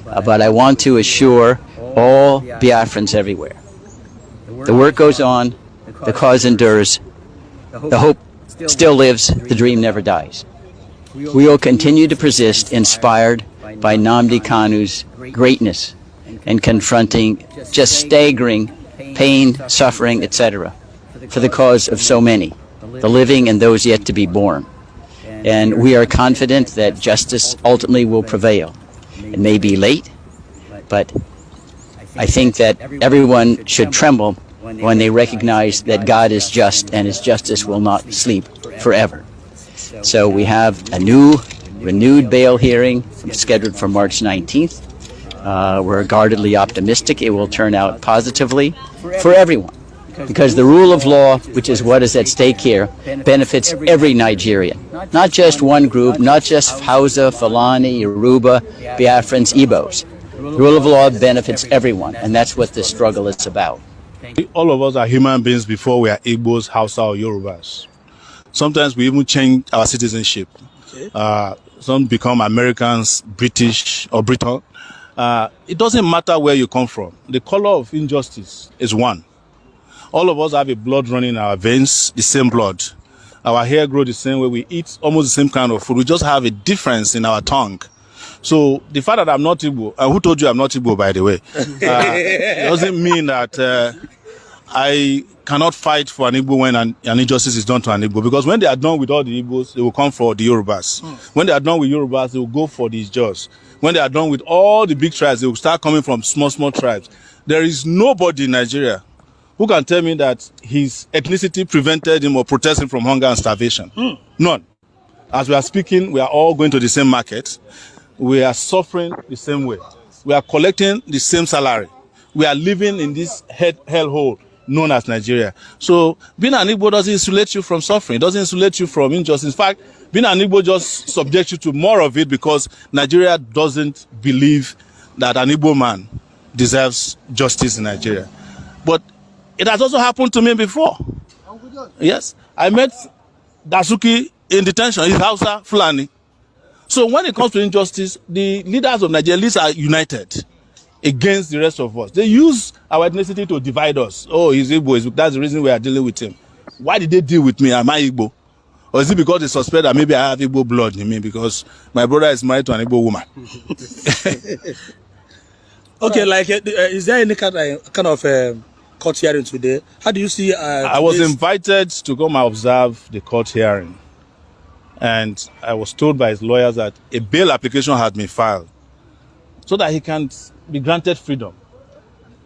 But I want to assure all Biafrans everywhere, the work goes on, the cause endures, the hope still lives, the dream never dies. We will continue to persist, inspired by Nnamdi Kanu's greatness and confronting just staggering pain, suffering, etc., for the cause of so many, the living and those yet to be born. And we are confident that justice ultimately will prevail. It may be late, but I think that everyone should tremble when they recognize that God is just and his justice will not sleep forever. So we have a new, renewed bail hearing scheduled for March 19th. We're guardedly optimistic it will turn out positively for everyone, because the rule of law, which is what is at stake here, benefits every Nigerian, not just one group, not just Hausa, Fulani, Yoruba, Biafrans, Igbos. The rule of law benefits everyone, and that's what this struggle is about. All of us are human beings before we are Igbos, Hausa, or Yorubas. Sometimes we even change our citizenship. Some become Americans, British, or Briton. It doesn't matter where you come from. The color of injustice is one. All of us have a blood running in our veins, the same blood. Our hair grows the same way. We eat almost the same kind of food. We just have a difference in our tongue. So the fact that I'm not Igbo, who told you I'm not Igbo, by the way, doesn't mean that I cannot fight for an Igbo when an injustice is done to an Igbo. Because when they are done with all the Igbos, they will come for the Yorubas. When they are done with Yorubas, they will go for the Ijaws. When they are done with all the big tribes, they will start coming from small tribes. There is nobody in Nigeria who can tell me that his ethnicity prevented him or protected him from hunger and starvation. None. As we are speaking, we are all going to the same market. We are suffering the same way. We are collecting the same salary. We are living in this hellhole known as Nigeria. So being an Igbo doesn't insulate you from suffering. It doesn't insulate you from injustice. In fact, being an Igbo just subjects you to more of it, because Nigeria doesn't believe that an Igbo man deserves justice in Nigeria. But it has also happened to me before. Yes, I met Dasuki in detention. He's Hausa, Fulani. So when it comes to injustice, the leaders of Nigeria, at least, are united against the rest of us. They use our ethnicity to divide us. Oh, he's Igbo. That's the reason we are dealing with him. Why did they deal with me? Am I Igbo? Or is it because they suspect that maybe I have Igbo blood in me because my brother is married to an Igbo woman? Okay, like, is there any kind of court hearing today. How do you see? I was invited to come and observe the court hearing, and I was told by his lawyers that a bail application had been filed so that he can be granted freedom.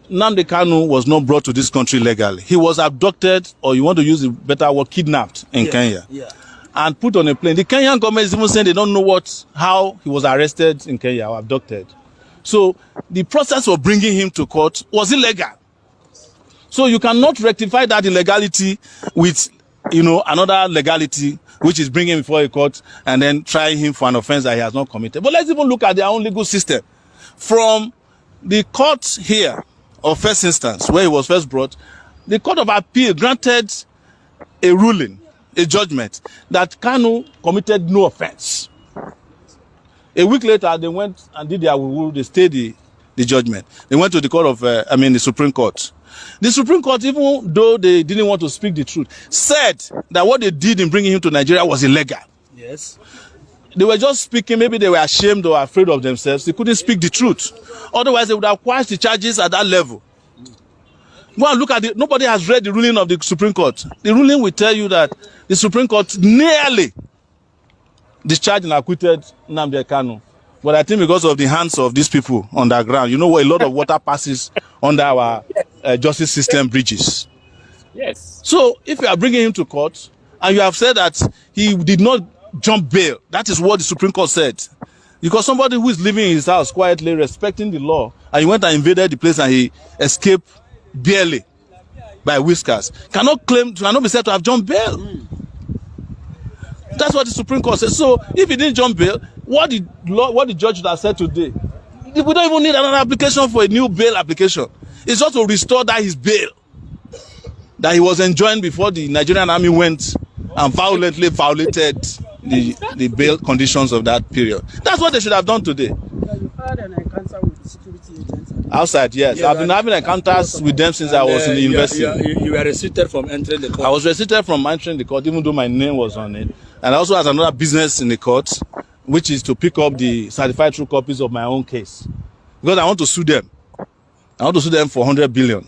Nnamdi Kanu was not brought to this country legally. He was abducted, or you want to use a better word, kidnapped in Kenya, and put on a plane. The Kenyan government is even saying they don't know how he was arrested in Kenya or abducted. So the process of bringing him to court was illegal. So you cannot rectify that illegality with, another legality, which is bringing him before a court and then trying him for an offense that he has not committed. But let's even look at their own legal system. From the court here, of first instance, where he was first brought, the Court of Appeal granted a ruling, a judgment, that Kanu committed no offense. A week later, they went and did their rule, they stayed the judgment. They went to the court of, the Supreme Court. The Supreme Court, even though they didn't want to speak the truth, said that what they did in bringing him to Nigeria was illegal. Yes. They were just speaking, maybe they were ashamed or afraid of themselves. They couldn't speak the truth. Otherwise, they would have quashed the charges at that level. Go and look at it. Nobody has read the ruling of the Supreme Court. The ruling will tell you that the Supreme Court nearly discharged and acquitted Nnamdi Kanu. But I think because of the hands of these people on the ground, a lot of water passes under our justice system bridges. Yes. So if you are bringing him to court and you have said that he did not jump bail, that is what the Supreme Court said. Because somebody who is living in his house quietly, respecting the law, and he went and invaded the place and he escaped barely by whiskers, cannot be said to have jumped bail. That's what the Supreme Court says. So if he didn't jump bail, what the judge would have said today, we don't even need another application for a new bail application. It's just to restore that his bail that he was enjoying before the Nigerian army went and violently violated the bail conditions of that period. That's what they should have done today. You had an encounter with security agents. Outside, yes. I've been having encounters with them since I was in the university. You were restricted from entering the court. I was restricted from entering the court, even though my name was on it. And I also had another business in the court, which is to pick up the certified true copies of my own case. Because I want to sue them. I want to sue them for 100 billion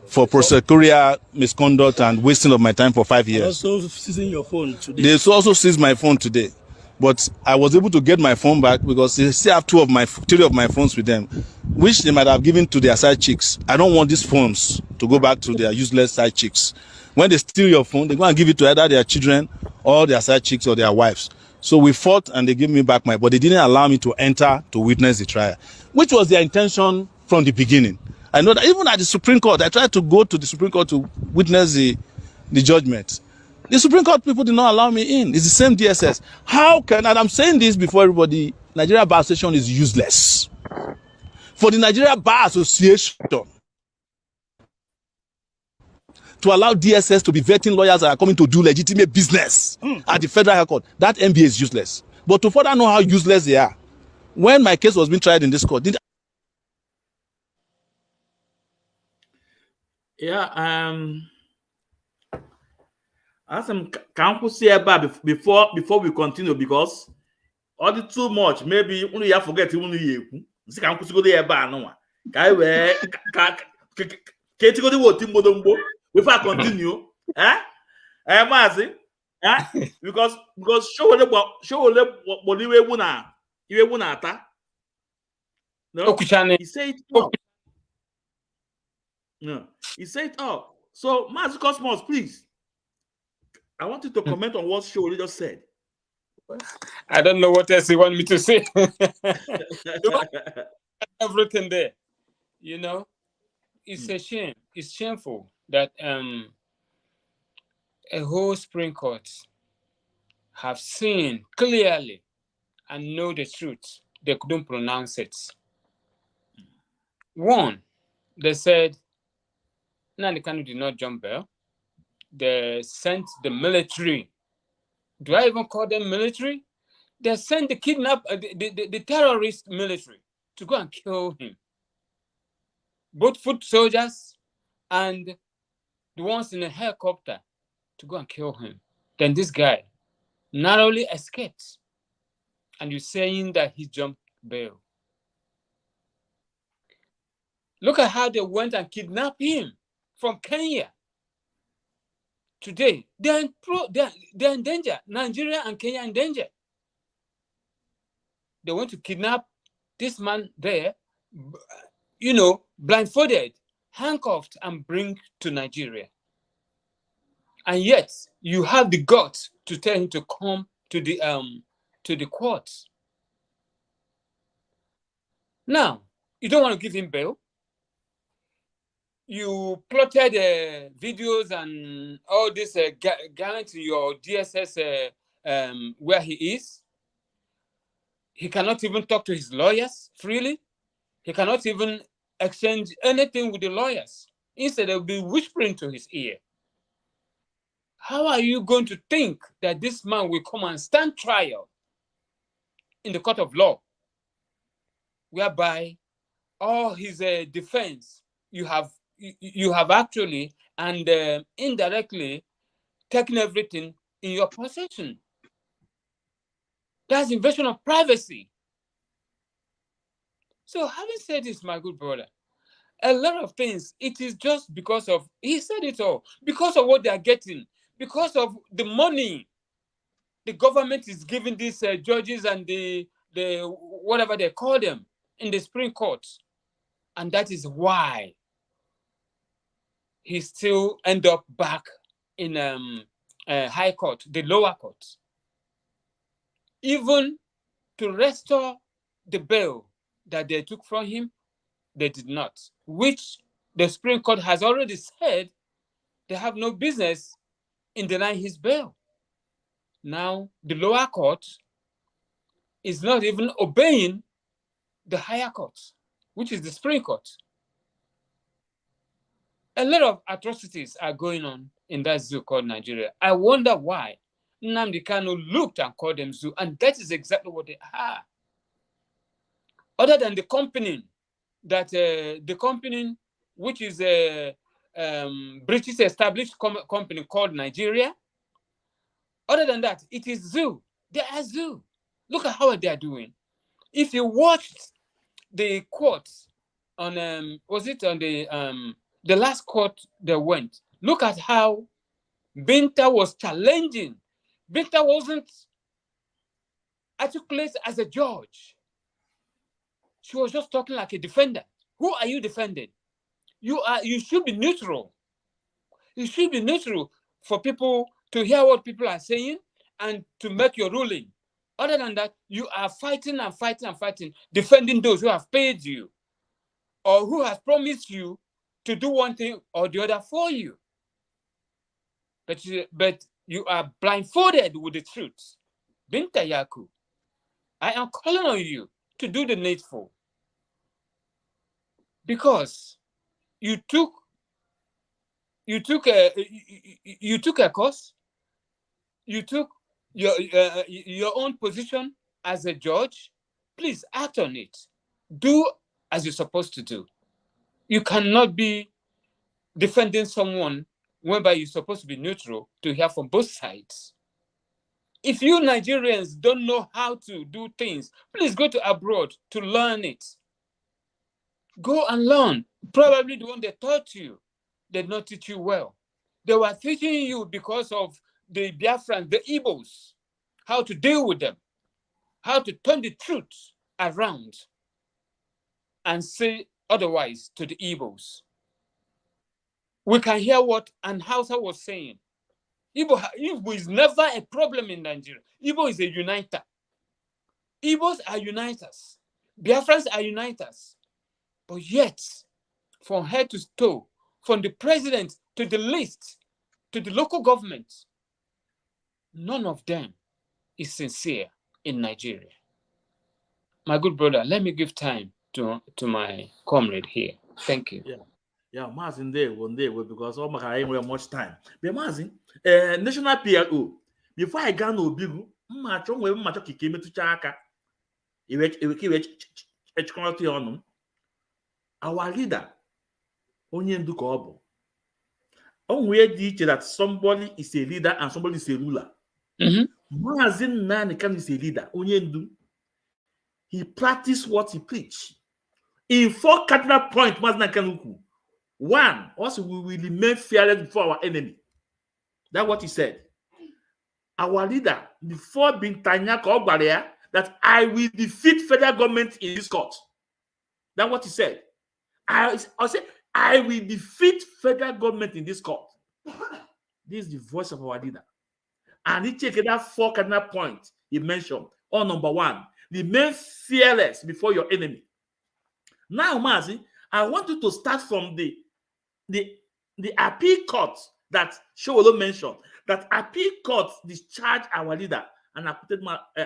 for prosecutorial misconduct and wasting of my time for 5 years. Also seizing your phone today. They also seized my phone today. But I was able to get my phone back because they still have three of my phones with them, which they might have given to their side chicks. I don't want these phones to go back to their useless side chicks. When they steal your phone, they go and give it to either their children or their side chicks or their wives. So we fought and they gave me back but they didn't allow me to enter to witness the trial, which was their intention from the beginning. I know that even at the Supreme Court, I tried to go to the Supreme Court to witness the judgment. The Supreme Court people did not allow me in. It's the same DSS. And I'm saying this before everybody, Nigeria Bar Association is useless. For the Nigeria Bar Association to allow DSS to be vetting lawyers that are coming to do legitimate business at the Federal High Court, that MBA is useless. But to further know how useless they are, when my case was being tried in this court, can we see about before we continue, because all the too much maybe only you forget even you can go there no guy where before I continue because show no, he said no, he said so Mazi Cosmos, please, I want you to comment on what Showole just said. I don't know what else you want me to say. Everything there, it's a shame. It's shameful that a whole Supreme Court have seen clearly and know the truth. They couldn't pronounce it. One, they said Nnamdi Kanu did not jump bail. They sent the military. Do I even call them military? They sent the the terrorist military to go and kill him. Both foot soldiers and the ones in a helicopter to go and kill him. Then this guy narrowly escaped. And you're saying that he jumped bail. Look at how they went and kidnapped him from Kenya. Today, they're in danger. Nigeria and Kenya are in danger. They want to kidnap this man there, blindfolded, handcuffed, and bring to Nigeria. And yet, you have the guts to tell him to come to the courts. Now, you don't want to give him bail. You plotted videos and all this gallant in your DSS where he is. He cannot even talk to his lawyers freely. He cannot even exchange anything with the lawyers. Instead, they'll be whispering to his ear. How are you going to think that this man will come and stand trial in the court of law, whereby all his defense you have actually and indirectly taken everything in your possession? That's invasion of privacy. So having said this, my good brother, a lot of things, it is just because of, he said it all, because of what they are getting, because of the money the government is giving these judges and the whatever they call them in the Supreme Court. And that is why he still end up back in High Court, the lower court. Even to restore the bail that they took from him, they did not, which the Supreme Court has already said they have no business in denying his bail. Now, the lower court is not even obeying the higher court, which is the Supreme Court. A lot of atrocities are going on in that zoo called Nigeria. I wonder why Nnamdi Kanu looked and called them zoo, and that is exactly what they are. Other than the company that the company, which is a British established company called Nigeria. Other than that, it is zoo. They are zoo. Look at how they are doing. If you watched the courts on was it on the last court they went, look at how Binta was challenging. Binta wasn't articulate as a judge. She was just talking like a defendant. Who are you defending? You should be neutral. You should be neutral for people to hear what people are saying and to make your ruling. Other than that, you are fighting and fighting and fighting, defending those who have paid you or who has promised you to do one thing or the other for you. But you are blindfolded with the truth. Binta Yaku, I am calling on you to do the needful. Because you took a course, you took your own position as a judge. Please act on it. Do as you're supposed to do. You cannot be defending someone whereby you're supposed to be neutral to hear from both sides. If you Nigerians don't know how to do things, please go to abroad to learn it. Go and learn. Probably the one they taught you, they did not teach you well. They were teaching you because of the Biafrans, the Igbos, how to deal with them, how to turn the truth around and say otherwise to the Igbos. We can hear what An Hausa was saying. Igbo is never a problem in Nigeria. Igbo is a uniter. Igbos are uniters. Biafrans are uniters. But yet, from head to toe, from the president to the least, to the local government, none of them is sincere in Nigeria. My good brother, let me give time to my comrade here. Thank you. Yeah, Mazin there one day because all my I have much time. But Mazin, national PLO. Before I got no big match on where much came to Chaka. Our leader, Onyendu Kobo. Where did that somebody is a leader and somebody is a ruler. Mazin Nanikan is a leader. Onyendu. He practiced what he preached. In 4 cardinal points, Mazin Nakanuku. One, also we will remain fearless before our enemy. That's what he said. Our leader, before Bintanya Kobaria, that I will defeat federal government in this court. That's what he said. I said, I will defeat federal government in this court. This is the voice of our leader. And he checked that 4 cardinal points he mentioned. On number 1, remain fearless before your enemy. Now, Mazi, I want you to start from the appeal court that Showolo mentioned. That appeal court discharged our leader and acquitted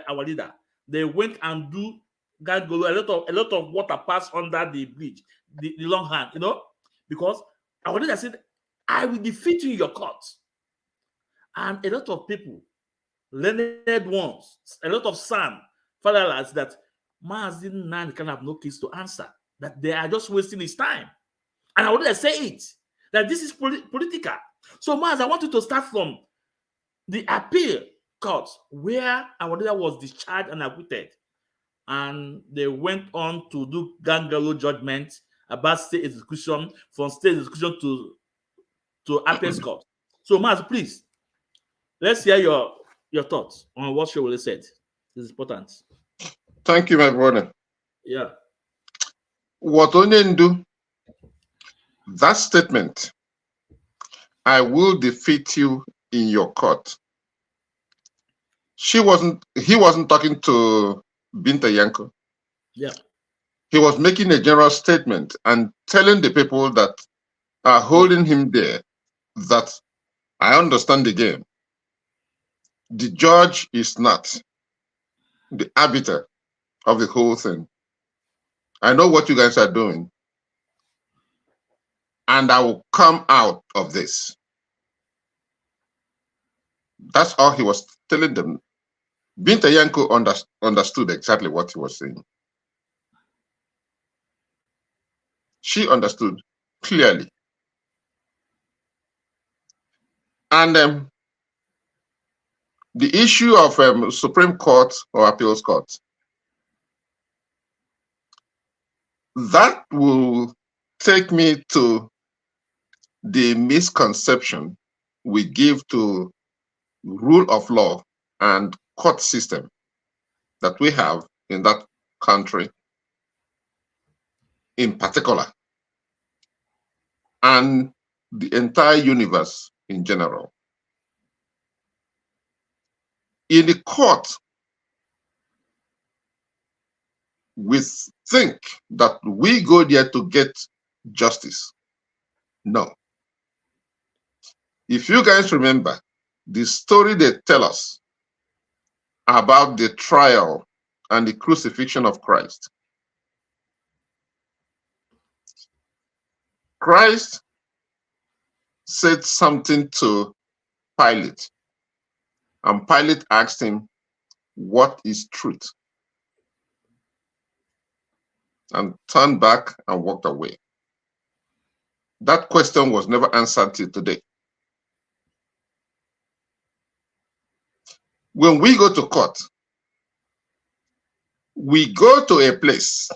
our leader. They went and do Gangolo. A lot of water passed under the bridge, the long hand, you know, because our leader said, I will defeat you in your court. And a lot of people, learned ones, a lot of son, fatherless, that Mazin Nan can have no case to answer, that they are just wasting his time. And I would say it, that this is political. So, Maz, I want you to start from the appeal court where our leader was discharged and acquitted. And they went on to do Gangalo judgment about state execution, from state execution to appeal court. So, Maz, please, let's hear your thoughts on what Showole said. This is important. Thank you, my brother. Yeah. What Onyendu, that statement, I will defeat you in your court. He wasn't talking to Binta Yanko. Yeah. He was making a general statement and telling the people that are holding him there that I understand the game. The judge is not the arbiter of the whole thing. I know what you guys are doing, and I will come out of this. That's all he was telling them. Binta Yanko understood exactly what he was saying. She understood clearly. And the issue of Supreme Court or Appeals Court, that will take me to the misconception we give to rule of law and court system that we have in that country in particular, and the entire universe in general. In the court, we think that we go there to get justice. No. If you guys remember the story they tell us about the trial and the crucifixion of Christ, Christ said something to Pilate, and Pilate asked him, what is truth? And turned back and walked away. That question was never answered till today. When we go to court, we go to a place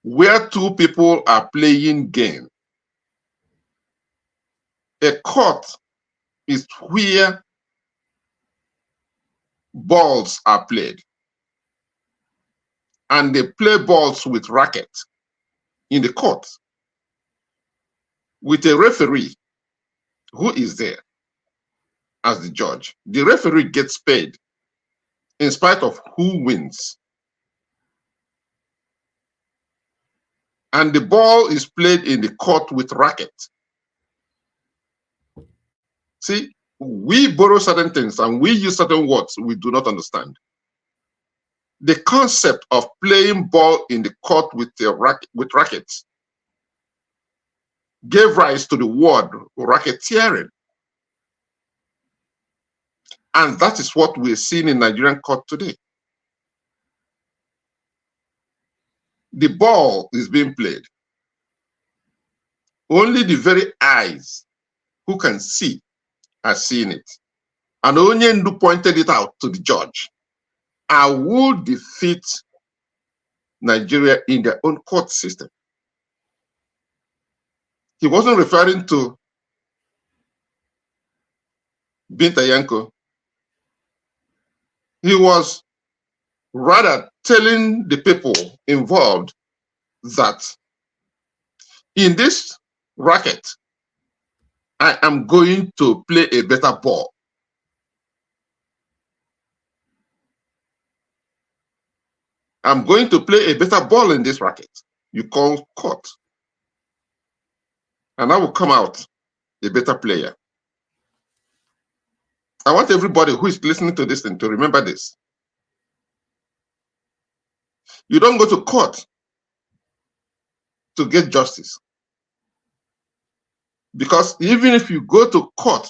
where two people are playing game. A court is where balls are played. And they play balls with racket in the court with a referee who is there as the judge. The referee gets paid in spite of who wins. And the ball is played in the court with racket. See, we borrow certain things and we use certain words we do not understand. The concept of playing ball in the court with rackets gave rise to the word racketeering. And that is what we're seeing in Nigerian court today. The ball is being played. Only the very eyes who can see are seeing it. And Onyendu pointed it out to the judge. I will defeat Nigeria in their own court system. he wasn't referring to Binta Yanko. He was rather telling the people involved that in this racket, I am going to play a better ball. I'm going to play a better ball in this racket. You call court. And I will come out a better player. I want everybody who is listening to this thing to remember this. You don't go to court to get justice. Because even if you go to court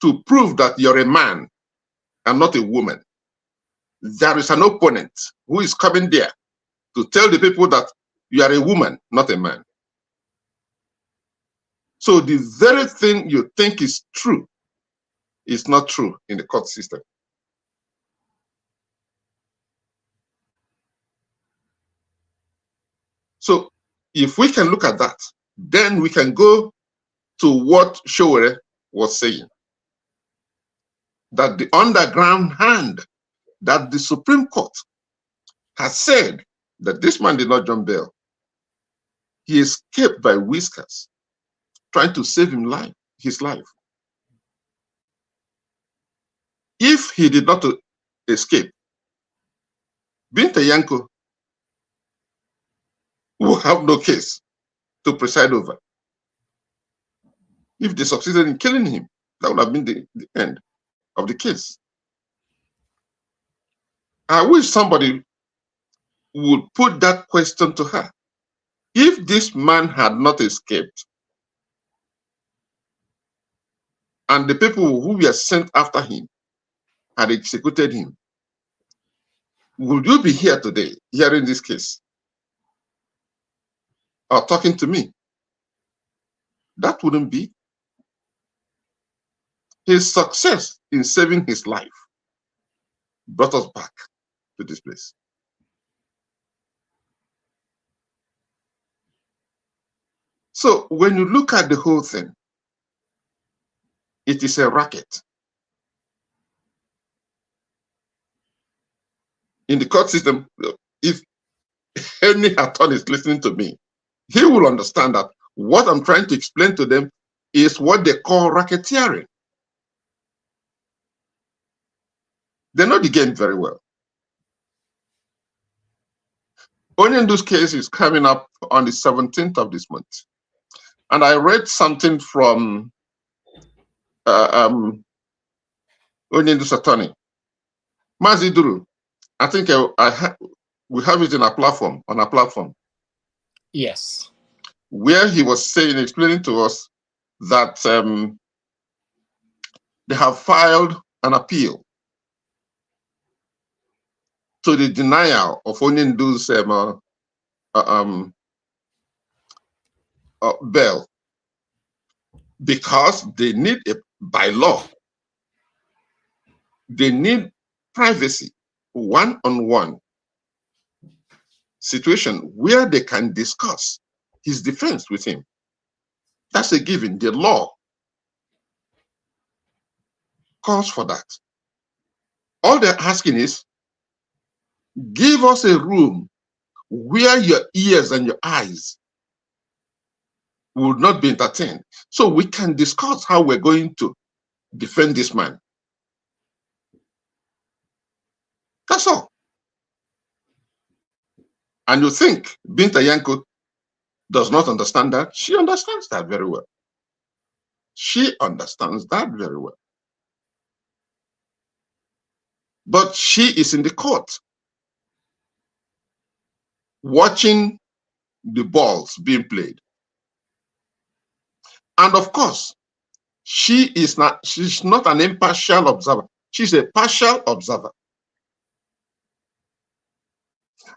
to prove that you're a man and not a woman, there is an opponent who is coming there to tell the people that you are a woman, not a man. So the very thing you think is true is not true in the court system. So if we can look at that, then we can go to what Sowore was saying, that the underground hand that the Supreme Court has said that this man did not jump bail. He escaped by whiskers, trying to save his life. If he did not escape, Binta Yanko will have no case to preside over. If they succeeded in killing him, that would have been the end of the case. I wish somebody would put that question to her. If this man had not escaped, and the people who were sent after him had executed him, would you be here today hearing this case? Or talking to me? That wouldn't be. His success in saving his life brought us back to this place. So when you look at the whole thing, it is a racket. In the court system, if any attorney is listening to me, he will understand that what I'm trying to explain to them is what they call racketeering. They know the game very well. Onyendu's case is coming up on the 17th of this month. And I read something from Onyendu's attorney, Mazi Duru. I think we have it in our platform, on our platform. Yes. Where he was saying, explaining to us that they have filed an appeal to the denial of Onyendu's bail, because they need by law, they need privacy, one-on-one situation where they can discuss his defense with him. That's a given. The law calls for that. All they're asking is, give us a room where your ears and your eyes will not be entertained, so we can discuss how we're going to defend this man. That's all. And you think Binta Yanko does not understand that? She understands that very well. She understands that very well. But she is in the court, watching the balls being played. And of course, she's not an impartial observer. She's a partial observer.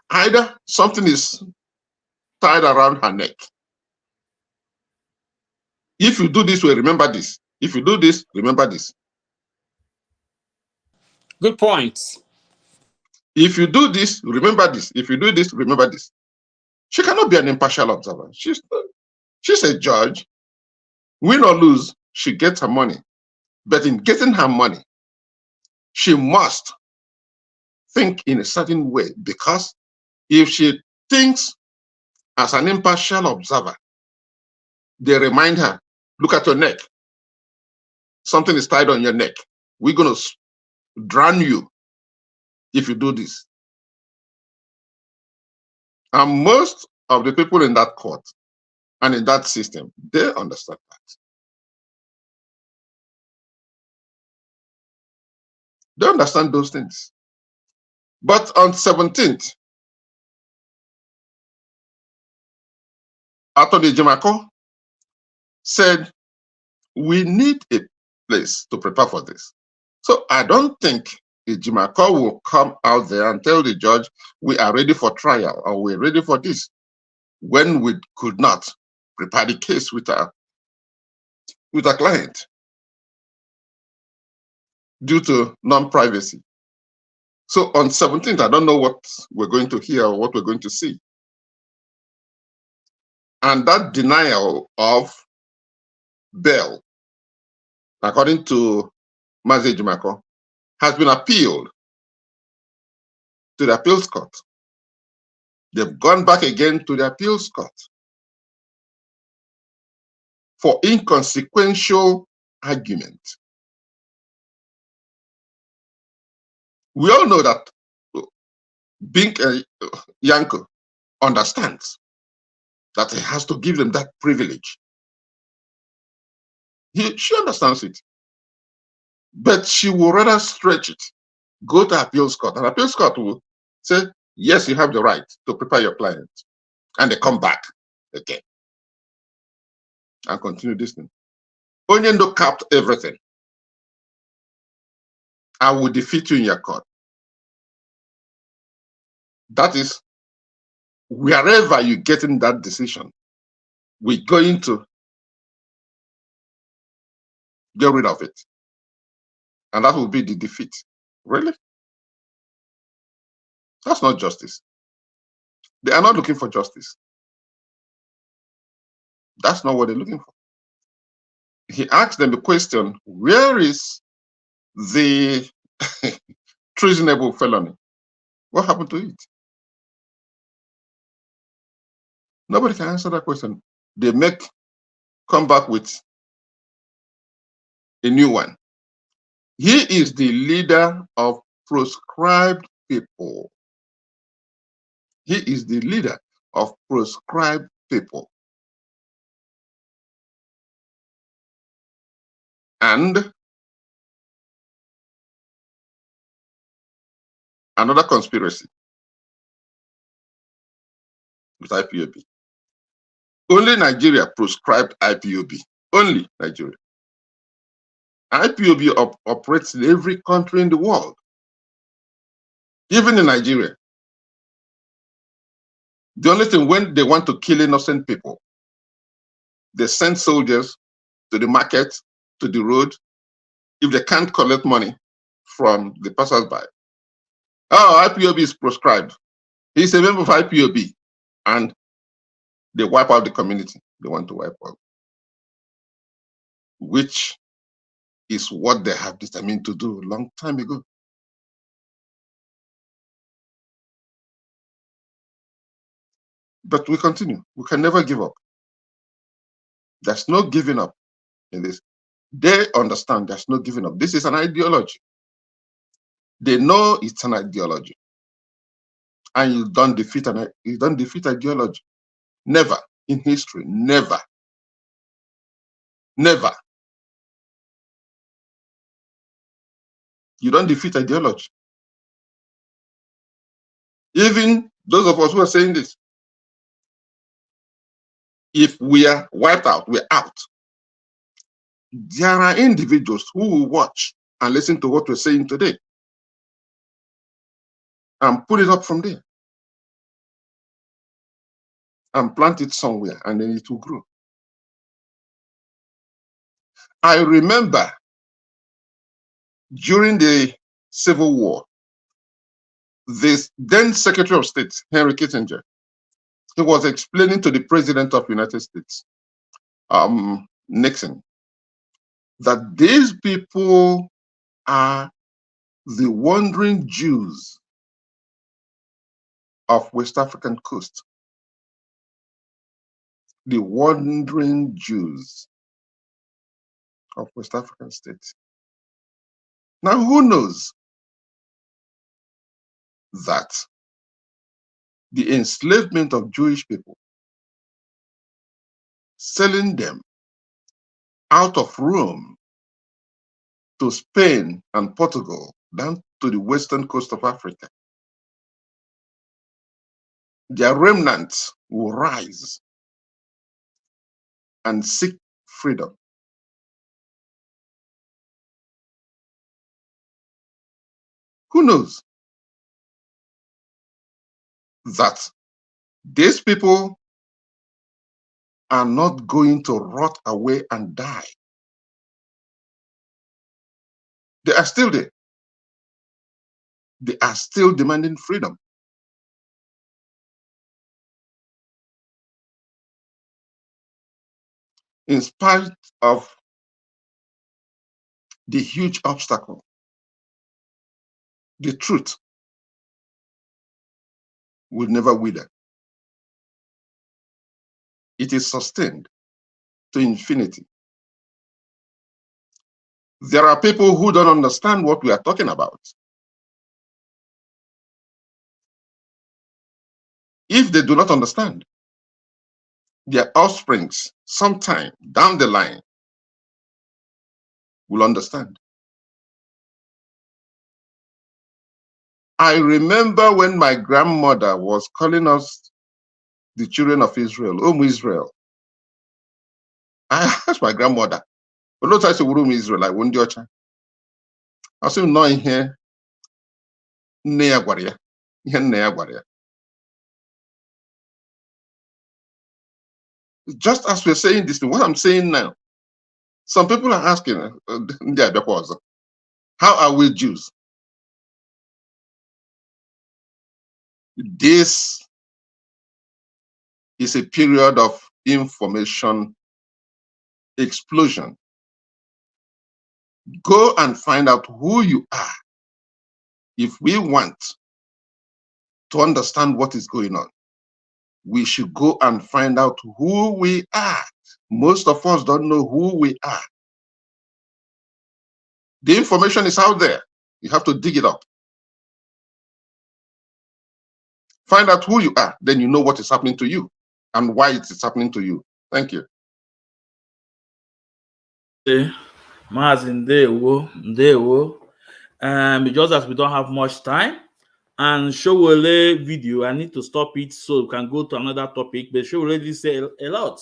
Either something is tied around her neck. If you do this way, remember this. If you do this, remember this. Good points. If you do this, remember this. If you do this, remember this. She cannot be an impartial observer. She's a judge. Win or lose, she gets her money. But in getting her money, she must think in a certain way, because if she thinks as an impartial observer, they remind her, look at your neck. Something is tied on your neck. We're going to drown you if you do this. And most of the people in that court and in that system, they understand that. They understand those things. But on 17th, Attorney Jimako said, we need a place to prepare for this. So I don't think Jimako will come out there and tell the judge, we are ready for trial or we're ready for this, when we could not prepare the case with our client due to non-privacy. So on 17th, I don't know what we're going to hear or what we're going to see. And that denial of bail, according to Mazi Jimako, has been appealed to the appeals court. They've gone back again to the appeals court for inconsequential argument. We all know that Bink Yanko understands that he has to give them that privilege. She understands it. But she will rather stretch it, go to appeals court, and appeals court will say, yes, you have the right to prepare your client. And they come back again and continue this thing. Onyendo capped everything. I will defeat you in your court. That is, wherever you get in that decision, we're going to get rid of it. And that will be the defeat. Really? That's not justice. They are not looking for justice. That's not what they're looking for. He asked them the question, where is the treasonable felony? What happened to it? Nobody can answer that question. They come back with a new one. He is the leader of proscribed people. He is the leader of proscribed people. And another conspiracy with IPOB. Only Nigeria proscribed IPOB. Only Nigeria. IPOB operates in every country in the world, even in Nigeria. The only thing, when they want to kill innocent people, they send soldiers to the market, to the road. If they can't collect money from the passers-by, oh, IPOB is proscribed. He's a member of IPOB, and they wipe out the community. They want to wipe out, which is what they have determined to do a long time ago. But we continue. We can never give up. There's no giving up in this. They understand there's no giving up. This is an ideology. They know it's an ideology. And you don't defeat ideology. Never in history. Never. Never. You don't defeat ideology. Even those of us who are saying this, if we are wiped out, we're out. There are individuals who will watch and listen to what we're saying today and put it up from there and plant it somewhere, and then it will grow. I remember during the Civil War, this then Secretary of State, Henry Kissinger, he was explaining to the President of the United States Nixon, that these people are the wandering Jews of West African coast. The wandering Jews of West African states. Now, who knows that the enslavement of Jewish people, selling them out of Rome to Spain and Portugal, down to the western coast of Africa, their remnants will rise and seek freedom. Who knows that these people are not going to rot away and die? They are still there. They are still demanding freedom. In spite of the huge obstacle, the truth will never wither. It is sustained to infinity. There are people who don't understand what we are talking about. If they do not understand, their offsprings sometime down the line will understand. I remember when my grandmother was calling us the children of Israel, Israel. I asked my grandmother, but not I say Israel, I won't do it. I said, no, here, just as we're saying this, what I'm saying now, some people are asking, how are we Jews? This is a period of information explosion. Go and find out who you are. If we want to understand what is going on, we should go and find out who we are. Most of us don't know who we are. The information is out there. You have to dig it up. Find out who you are, then you know what is happening to you and why it is happening to you. Thank you. Just as we don't have much time, and Showole video, I need to stop it so we can go to another topic. But Showole did say a lot,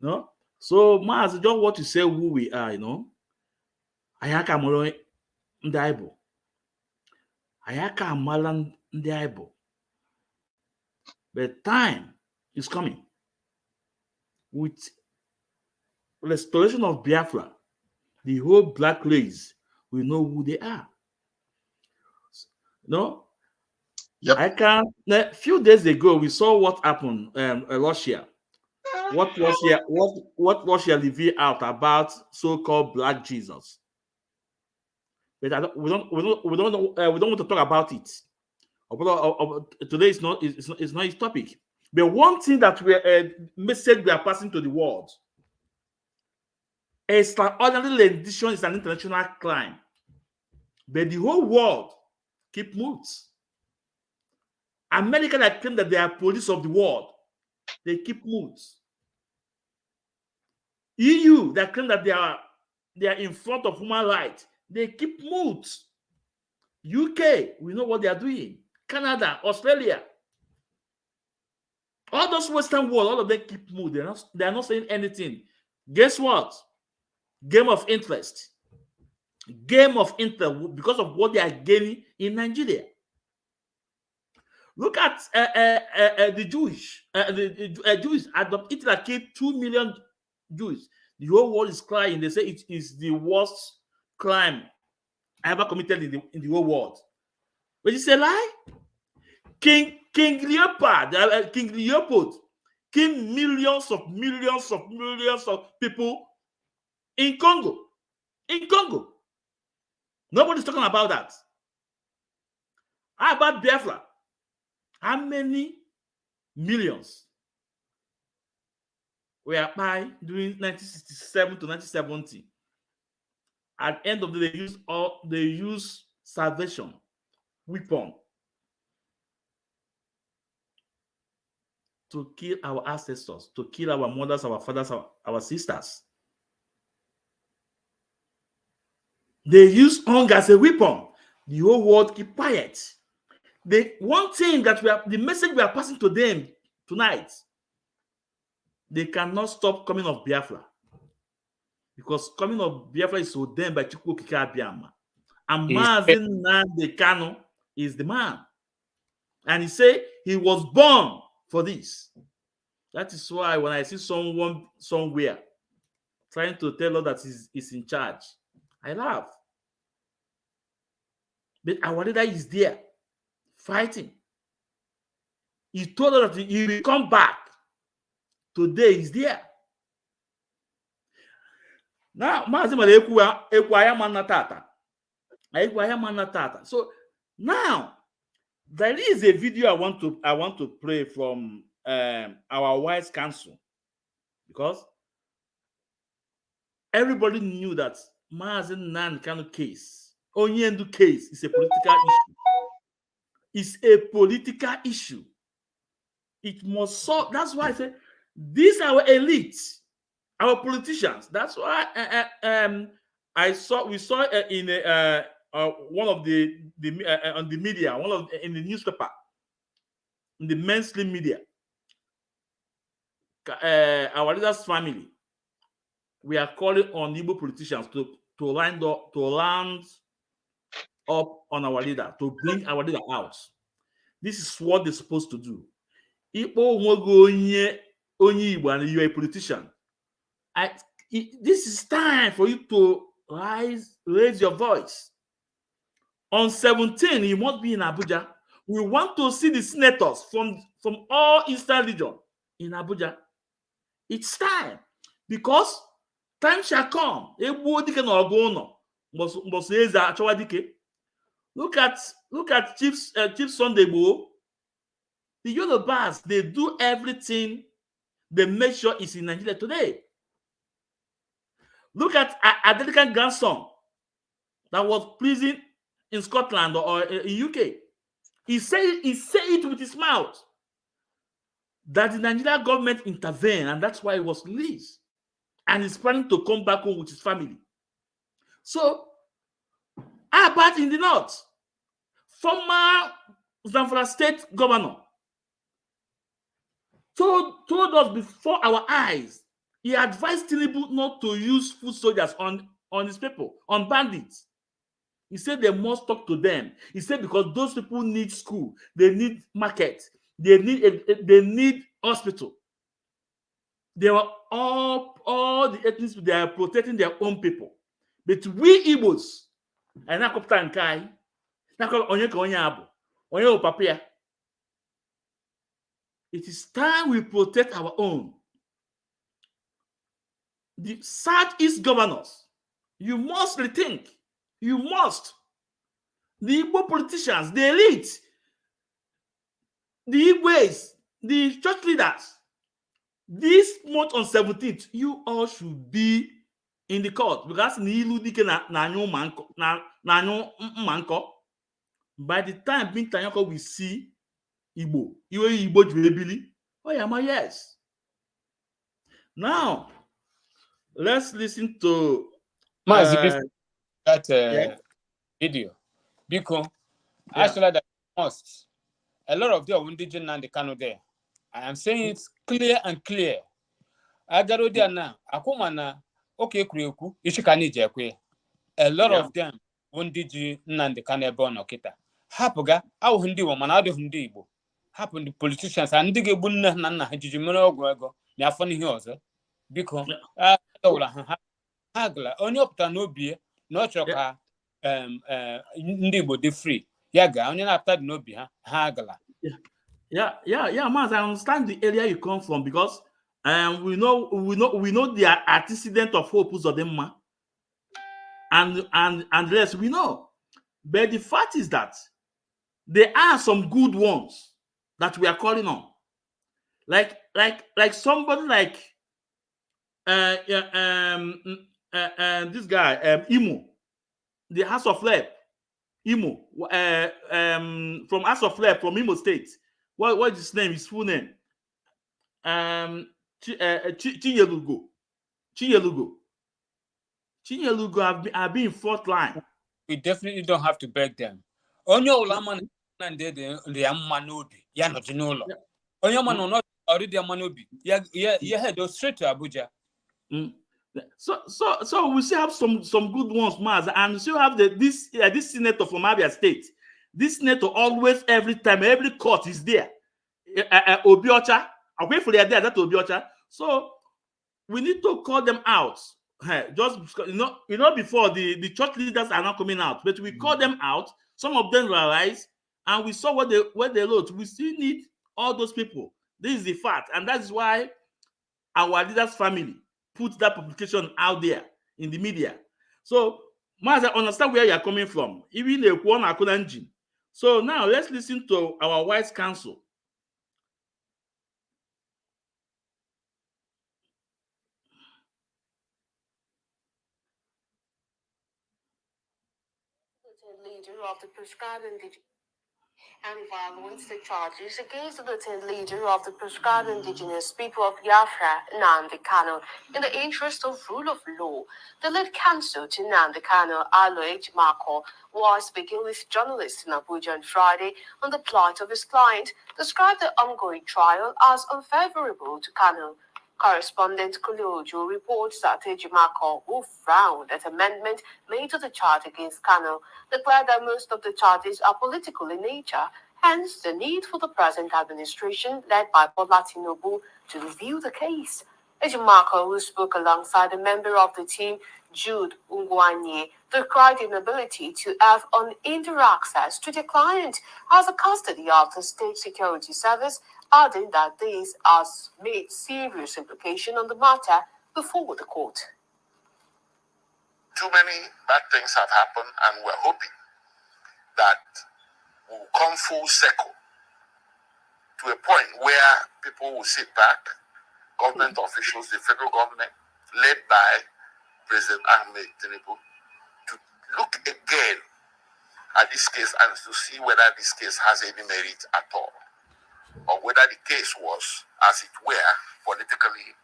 no? So, Maz, just what you say who we are, you know. Ayaka Molo Ndaibo. Ayaka Malan Ndaibo. But time is coming. With restoration of Biafra, the whole black race will know who they are. No? Yep. A few days ago, we saw what happened in Russia. What Russia revealed out about so-called Black Jesus. But we don't want to talk about it. Today is not his topic. But one thing that message we are passing to the world: extraordinary rendition is an international crime. But the whole world keep mute. America that claim that they are police of the world, they keep mute. EU that claim that they are in front of human rights, they keep mute. UK, we know what they are doing. Canada, Australia, all those Western world, all of them keep mute. They are not saying anything. Guess what? Game of interest. Game of interest because of what they are gaining in Nigeria. Look at the Jewish. The Jews adopted like 2 million Jews. The whole world is crying. They say it is the worst crime ever committed in the whole world. But it's a lie. King Leopold killing millions of people in Congo. In Congo. Nobody's talking about that. How about Biafra? How many millions were by during 1967 to 1970? At the end of the day, they use salvation weapon to kill our ancestors, to kill our mothers, our fathers, our sisters. They use hunger as a weapon. The whole world keep quiet. One thing that the message we are passing to them tonight, they cannot stop coming of Biafra. Because coming of Biafra is ordained by Chukwu Okike Abiama. And Mazi Nnamdi Kanu is the man. And he said he was born for this. That is why when I see someone somewhere trying to tell us that he's in charge, I laugh. But our leader is there, fighting. He told us that he will come back. Today he's there. Now, so now there is a video I want to play from our wise council, because everybody knew that Mazi Nnamdi Kanu case, Onyendu case, is a political issue. It's a political issue. It must solve. That's why I say these are our elites, our politicians. That's why we saw in one of the on the media, in the newspaper, in the mainstream media, our leaders' family, we are calling on Igbo politicians to land up on our leader, to bring our leader out. This is what they're supposed to do. Onye Igbo, and you're a politician. This is time for you to raise your voice. On 17, you must be in Abuja. We want to see the senators from all Eastern region in Abuja. It's time, because time shall come. Look at Chief Sunday Igboho. The Yorubas, they do everything. They make sure it's in Nigeria today. Look at Adeleke grandson that was prison in Scotland or in UK. He said it with his mouth that the Nigerian government intervened, and that's why he was released. And he's planning to come back home with his family. So, how about in the north? Former Zamfara state governor told us before our eyes, he advised Tinubu not to use foot soldiers on his people, on bandits. He said they must talk to them. He said because those people need school, they need market, they need hospital. They were all the ethnics, they are protecting their own people. But we Igbos, and it is time we protect our own. The Southeast governors, you must rethink. You must. The Igbo politicians, the elite, the Igbo's, the church leaders, this month on 17th, you all should be in the court, because by the time Bintanyako will see Igbo, oh yeah, yes. Now, let's listen to that video. Because actually, that must a lot of them indigenous and the Kanu there. I am saying it's clear and clear. I got there now. Akumana, okay, Kriyoku, Ishikani Jakwe. A lot of them indigenous and the Kanu born Okita. Hapuga, our Hindi woman, out of Hindibo. Happen the politicians and dig a bunna nana, Jimino Guago, Yafoni Hosa. Because Hagla, only up to no beer, no chocolate, Ndibo de free. Yaga, only after no beer, Hagla. Maz, I understand the area you come from because we know the antecedent of Hope Uzodinma and the rest we know. But the fact is that there are some good ones that we are calling on. Like somebody like this guy, Imo, the House of Leb, Imo, from House of Leb from Imo State. What is his name? His full name? Chiyelugo have been in fourth line. We definitely don't have to beg them. Onyo ulama na the manobi ya no jinolo. Onyo man not already manobi. Ya head straight to Abuja. So we still have some good ones, Maz, and we still have this senator from Abia State. This senator always, every time, every court is there. Obiocha, away for there, that Obiocha. So we need to call them out. Just because, you know, before the church leaders are not coming out, but we call them out. Some of them realize, and we saw what they wrote. We still need all those people. This is the fact, and that is why our leaders' family put that publication out there in the media. So, Maz, I understand where you are coming from. Even the Kwon Akunanji. So now let's listen to our wise counsel. Leader of the prescribed and violence the charges against the leader of the prescribed indigenous people of Biafra, Nnamdi Kanu, in the interest of rule of law. The lead counsel to Nnamdi Kanu, Alo Ejimakor, was speaking with journalists in Abuja on Friday on the plight of his client, described the ongoing trial as unfavorable to Kanu. Correspondent Kuliojo reports that Ejimakor, who frowned at amendment made to the charge against Kanu, declared that most of the charges are political in nature, hence the need for the present administration, led by Bola Tinubu, to review the case. Ejimakor, who spoke alongside a member of the team, Jude Ungwanye, decried inability to have uninterrupted access to the client as a custody of the State Security Service, adding that this has made serious implication on the matter before the court. Too many bad things have happened, and we're hoping that we'll come full circle to a point where people will sit back, government officials, the federal government, led by President Ahmed Tinubu, to look again at this case and to see whether this case has any merit at all, or whether the case was, as it were, politically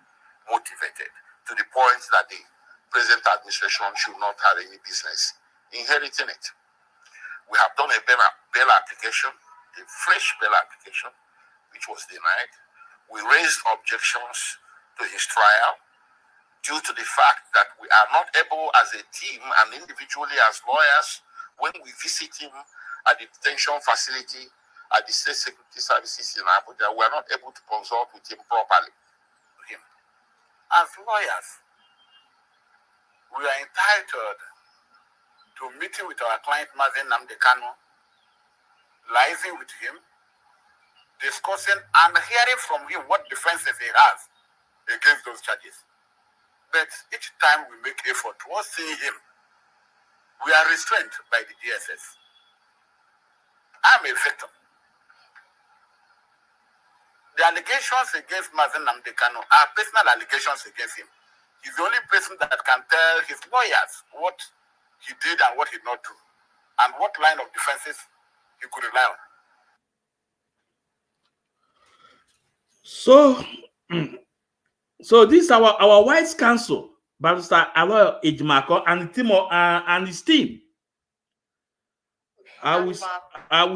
motivated to the point that the present administration should not have any business inheriting it. We have done a bail application, a fresh bail application, which was denied. We raised objections to his trial due to the fact that we are not able as a team and individually as lawyers, when we visit him at the detention facility at the State Security Services in Abuja, we are not able to consult with him properly. As lawyers, we are entitled to meeting with our client, Mazi Nnamdi Kanu, liaising with him, discussing and hearing from him what defenses he has against those charges. But each time we make effort towards seeing him, we are restrained by the DSS. I'm a victim. The allegations against Mazi Nnamdi Kanu are personal allegations against him. He's the only person that can tell his lawyers what he did and what he did not do, and what line of defenses he could rely on. So this is our wise counsel, Barrister Alo Ejimakor, and his team. I will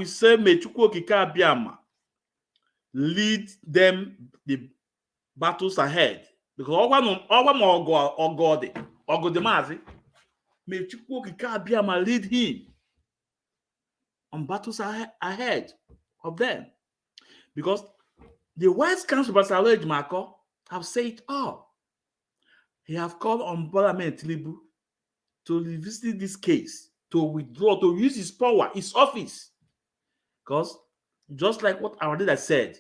say, may Chukwu Okike Abiama lead them the battles ahead, because may Chukwu Okike Abiama lead him on battles ahead of them, because the wise counsel, Barrister Alo Ejimakor, have said it all. He have called on Bola Ahmed Tinubu to revisit this case, to withdraw, to use his power, his office, because just like what our leader said,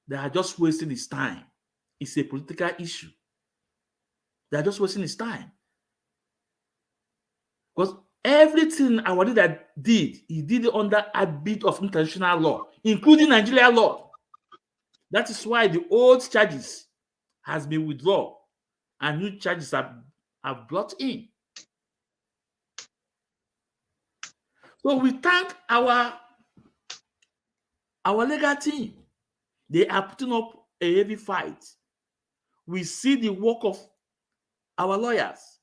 they are just wasting his time. It's a political issue. They are just wasting his time. Because everything our leader did, he did it under a bit of international law, including Nigeria law. That is why the old charges has been withdrawn and new charges are brought in. So we thank our legal team. They are putting up a heavy fight. We see the work of our lawyers,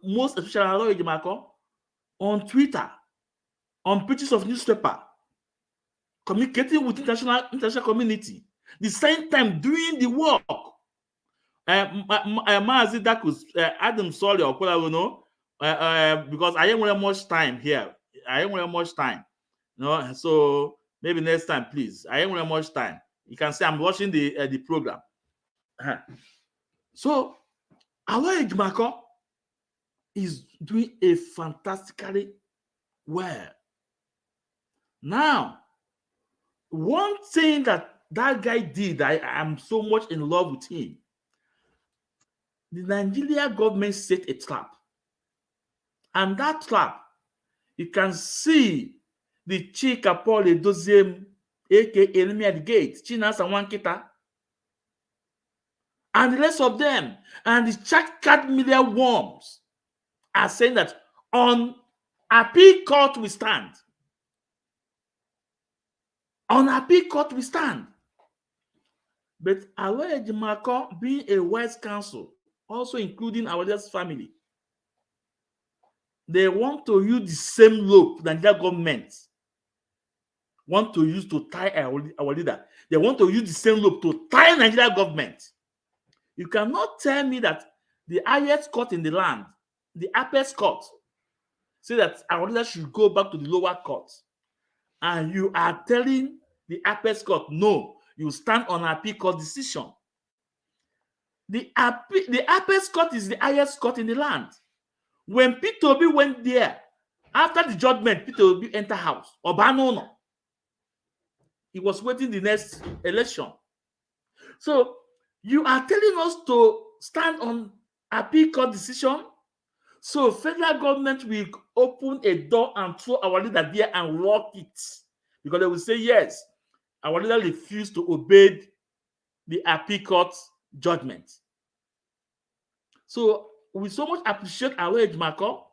most especially our lawyer Jimako, on Twitter, on pages of newspaper, communicating with international community, the same time doing the work. Mazi Dakus, Adam Soli or Kula, because I don't have much time here. I don't have much time. No, so maybe next time, please. I don't have much time. You can say I'm watching the program. So, Aloy Ejimako is doing a fantastically well. Now, one thing that guy did, I am so much in love with him. The Nigeria government set a trap. And that trap, you can see the Chika Paul Edoziem, aka Enemy at the Gate, Chinas and Wankita, and the rest of them, and the Chat media worms are saying that on appeal court we stand. On appeal court we stand. But Aloy Ejimako, being a wise counsel, also including our leader's family, they want to use the same rope that the government want to use to tie our leader. They want to use the same rope to tie Nigeria government. You cannot tell me that the highest court in the land, the apex court, say that our leader should go back to the lower court. And you are telling the apex court, no, you stand on an appeal court decision. The apex court is the highest court in the land. When Peter Obi went there, after the judgment, Peter Obi entered house. Obanono. He was waiting the next election. So you are telling us to stand on appeal court decision. So federal government will open a door and throw our leader there and lock it. Because they will say, yes, our leader refused to obey the appeal court judgment. So we so much appreciate Aloy Ejimako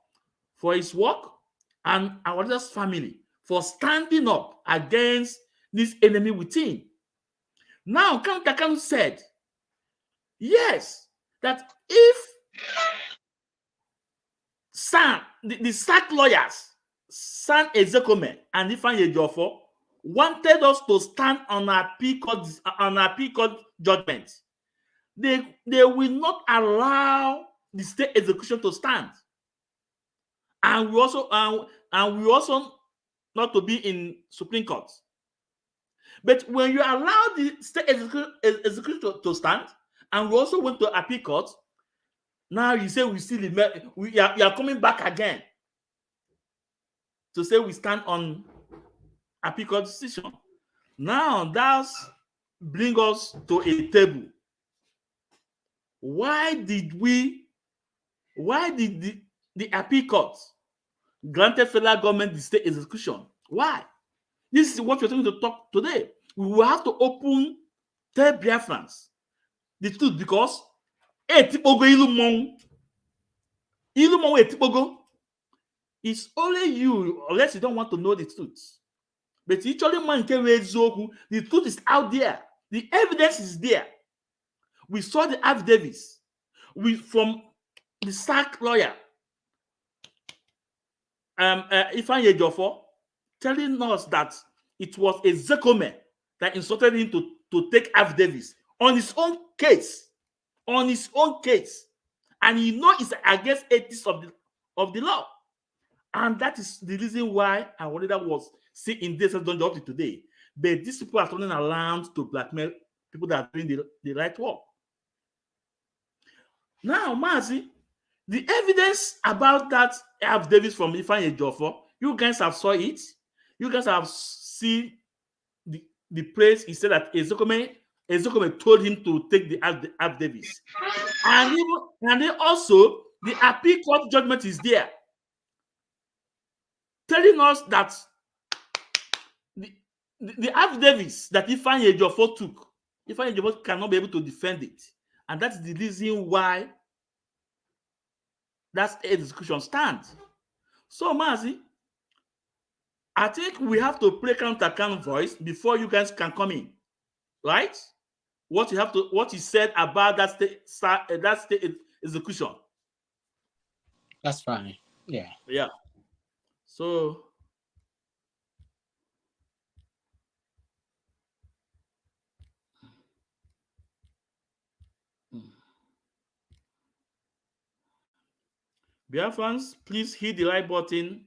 for his work and our leader's family for standing up against this enemy within. Now, Kanu said, yes, that if the SAC lawyers, San Ezekome and Ifeanyi Ejiofor, wanted us to stand on our appeal court judgment, they will not allow the state execution to stand, and we also not to be in Supreme Court. But when you allow the state execution to stand, and we also went to appeal court, now you say you are coming back again to say we stand on appeal court decision. Now that's bring us to a table. Why did the appeal court granted federal government the state execution? Why? This is what we're going to talk today. We will have to open tell Biafrans the truth, because it's only you, unless you don't want to know the truth. But the truth is out there. The evidence is there. We saw the affidavits from the SAC lawyer, Ifeanyi Ejiofor, telling us that it was Ezekome that instructed him to take affidavits on his own case. On his own case. And he knows it's against ethics of the law. And that is the reason why our leader was seen in this dungeon today. But these people are turning around to blackmail people that are doing the right work. Now, Mazi, the evidence about that affidavit from Ifeanyi Ejiofor, you guys have saw it. You guys have see the place. He said that Ezekome told him to take the affidavits. And then also the appeal court judgment is there, telling us that the affidavits that Ifeanyi Ejiofor took, Ifeanyi Ejiofor cannot be able to defend it. And that's the reason why that execution stands. So, Mazi, I think we have to play counter voice before you guys can come in, right? What you said about that state execution. That's fine. Yeah. Yeah. So. Biafrans, please hit the like button.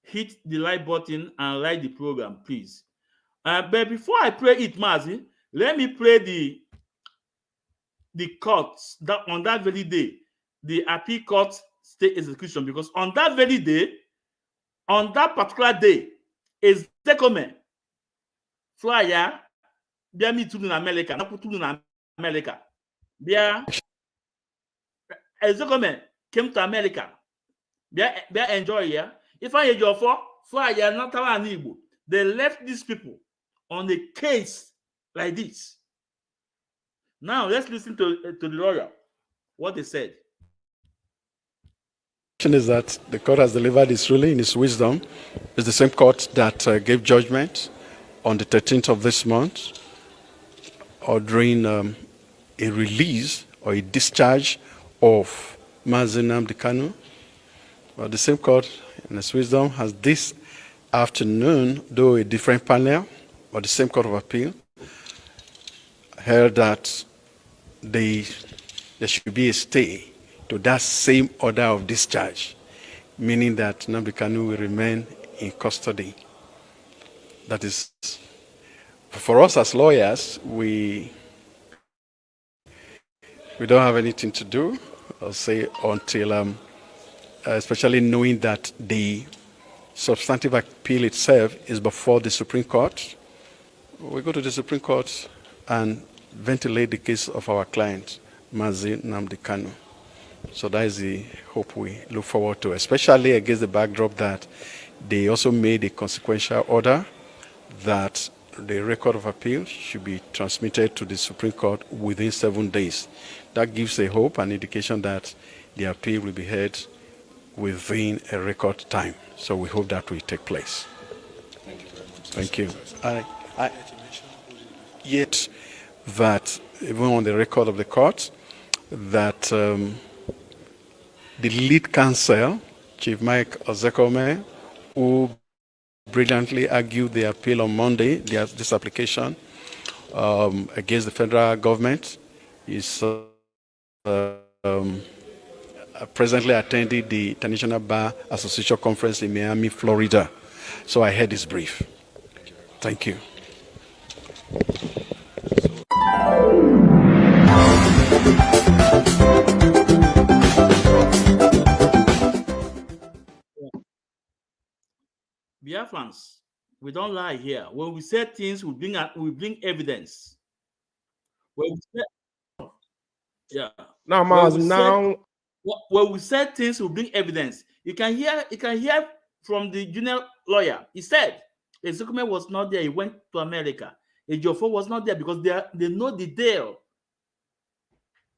Hit the like button and like the program, please. But before I play it, Mazi, let me play the courts that on that very day, the appeal court state execution, because on that very day, on that particular day, is Ezekome flyer. They meet in America, not in America. They Ezekome came to America. They enjoy here. If I enjoy flyer, not an Igbo. They left these people on a case like this. Now let's listen to the lawyer, what they said. Is that the court has delivered its ruling in its wisdom. It's the same court that gave judgment on the 13th of this month, ordering a release or a discharge of Mazi Nnamdi Kanu. But the same court in its wisdom has this afternoon, though a different panel, but the same court of appeal, held that there should be a stay to that same order of discharge, meaning that Nnamdi Kanu will remain in custody. That is, for us as lawyers, we don't have anything to do, I'll say, until, especially knowing that the substantive appeal itself is before the Supreme Court. We go to the Supreme Court and ventilate the case of our client, Mazi Nnamdi Kanu. So that is the hope we look forward to, especially against the backdrop that they also made a consequential order that the record of appeal should be transmitted to the Supreme Court within 7 days. That gives a hope, an indication that the appeal will be heard within a record time. So we hope that will take place. Thank you very much. Thank you. Yet that, even on the record of the court, that the lead counsel, Chief Mike Ezekome, who brilliantly argued the appeal on Monday, this application against the federal government, is presently attending the International Bar Association Conference in Miami, Florida. So I heard his brief. Thank you. Biafrans, we don't lie here. When we say things, we bring evidence. When we say, yeah. Now, when we say things, we bring evidence. You can hear from the junior lawyer. He said Ezekome was not there. He went to America. Ejiofor was not there because they know the deal.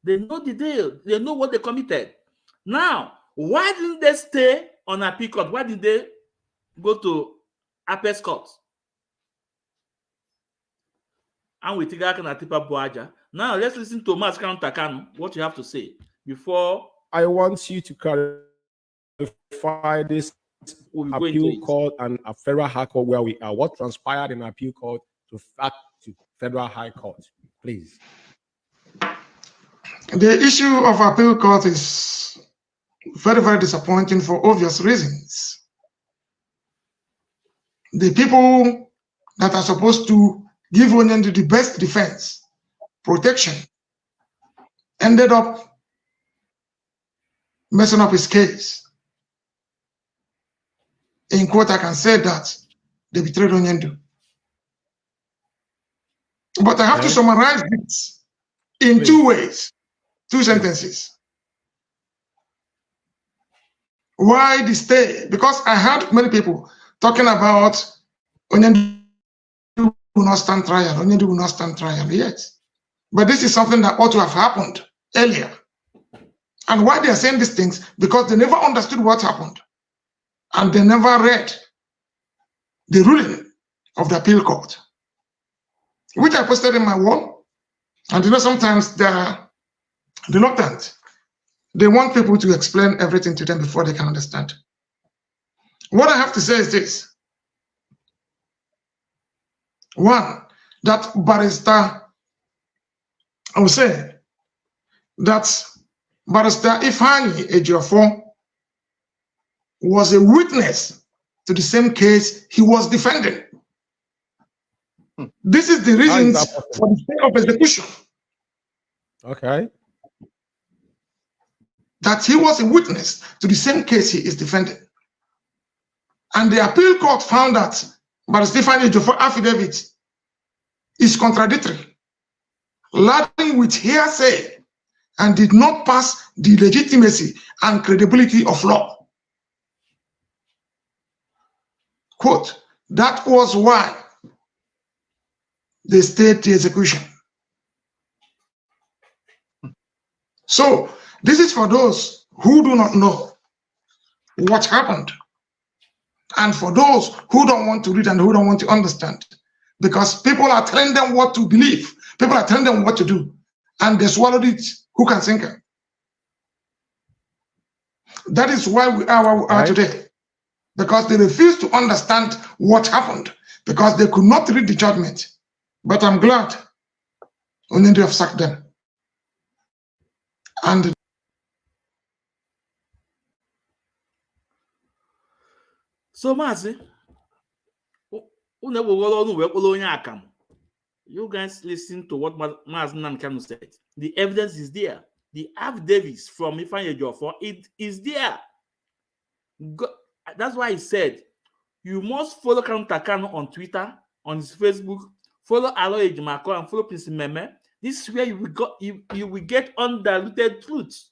They know the deal. They know what they committed. Now, why didn't they stay on appeal court? Why did they go to Apex Court? And we take Atipa Boaja. Now let's listen to Mazi Kanu, what you have to say before. I want you to clarify this appeal court and a federal high court where we are. What transpired in appeal court to federal high court, please. The issue of appeal court is very, very disappointing for obvious reasons. The people that are supposed to give Onyendu the best defense, protection, ended up messing up his case. In quote, I can say that they betrayed Onyendu. But I have to summarize this in two ways, two sentences. Why the stay? Because I heard many people talking about Onyendu will not stand trial, Onyendu will not stand trial. Yes. But this is something that ought to have happened earlier. And why they are saying these things? Because they never understood what happened. And they never read the ruling of the appeal court, which I posted in my wall. And you know, sometimes they are reluctant. They want people to explain everything to them before they can understand. What I have to say is this. One, that barrister, I would say that Barrister Ifeanyi Ejiofor was a witness to the same case he was defending. This is the reasons for the stay of execution. Okay. That he was a witness to the same case he is defending. And the appeal court found that Barrister Ifeanyi Ejiofor affidavit is contradictory, laden with hearsay, and did not pass the legitimacy and credibility of law. Quote, that was why they stayed the execution. So this is for those who do not know what happened, and for those who don't want to read and who don't want to understand, because people are telling them what to believe, people are telling them what to do, and they swallowed it. Who can think it? That is why we are where we are today, because they refuse to understand what happened, because they could not read the judgment. But I'm glad Onyendu have sacked them. And so Mazi, you guys listen to what Mazi Nankanu said. The evidence is there. The affidavits from Ifeanyi Ejiofor, it is there. That's why he said you must follow Kanu on Twitter, on his Facebook, follow Aloy Ejimako, and follow Prince Meme. This is where you will get undiluted truth.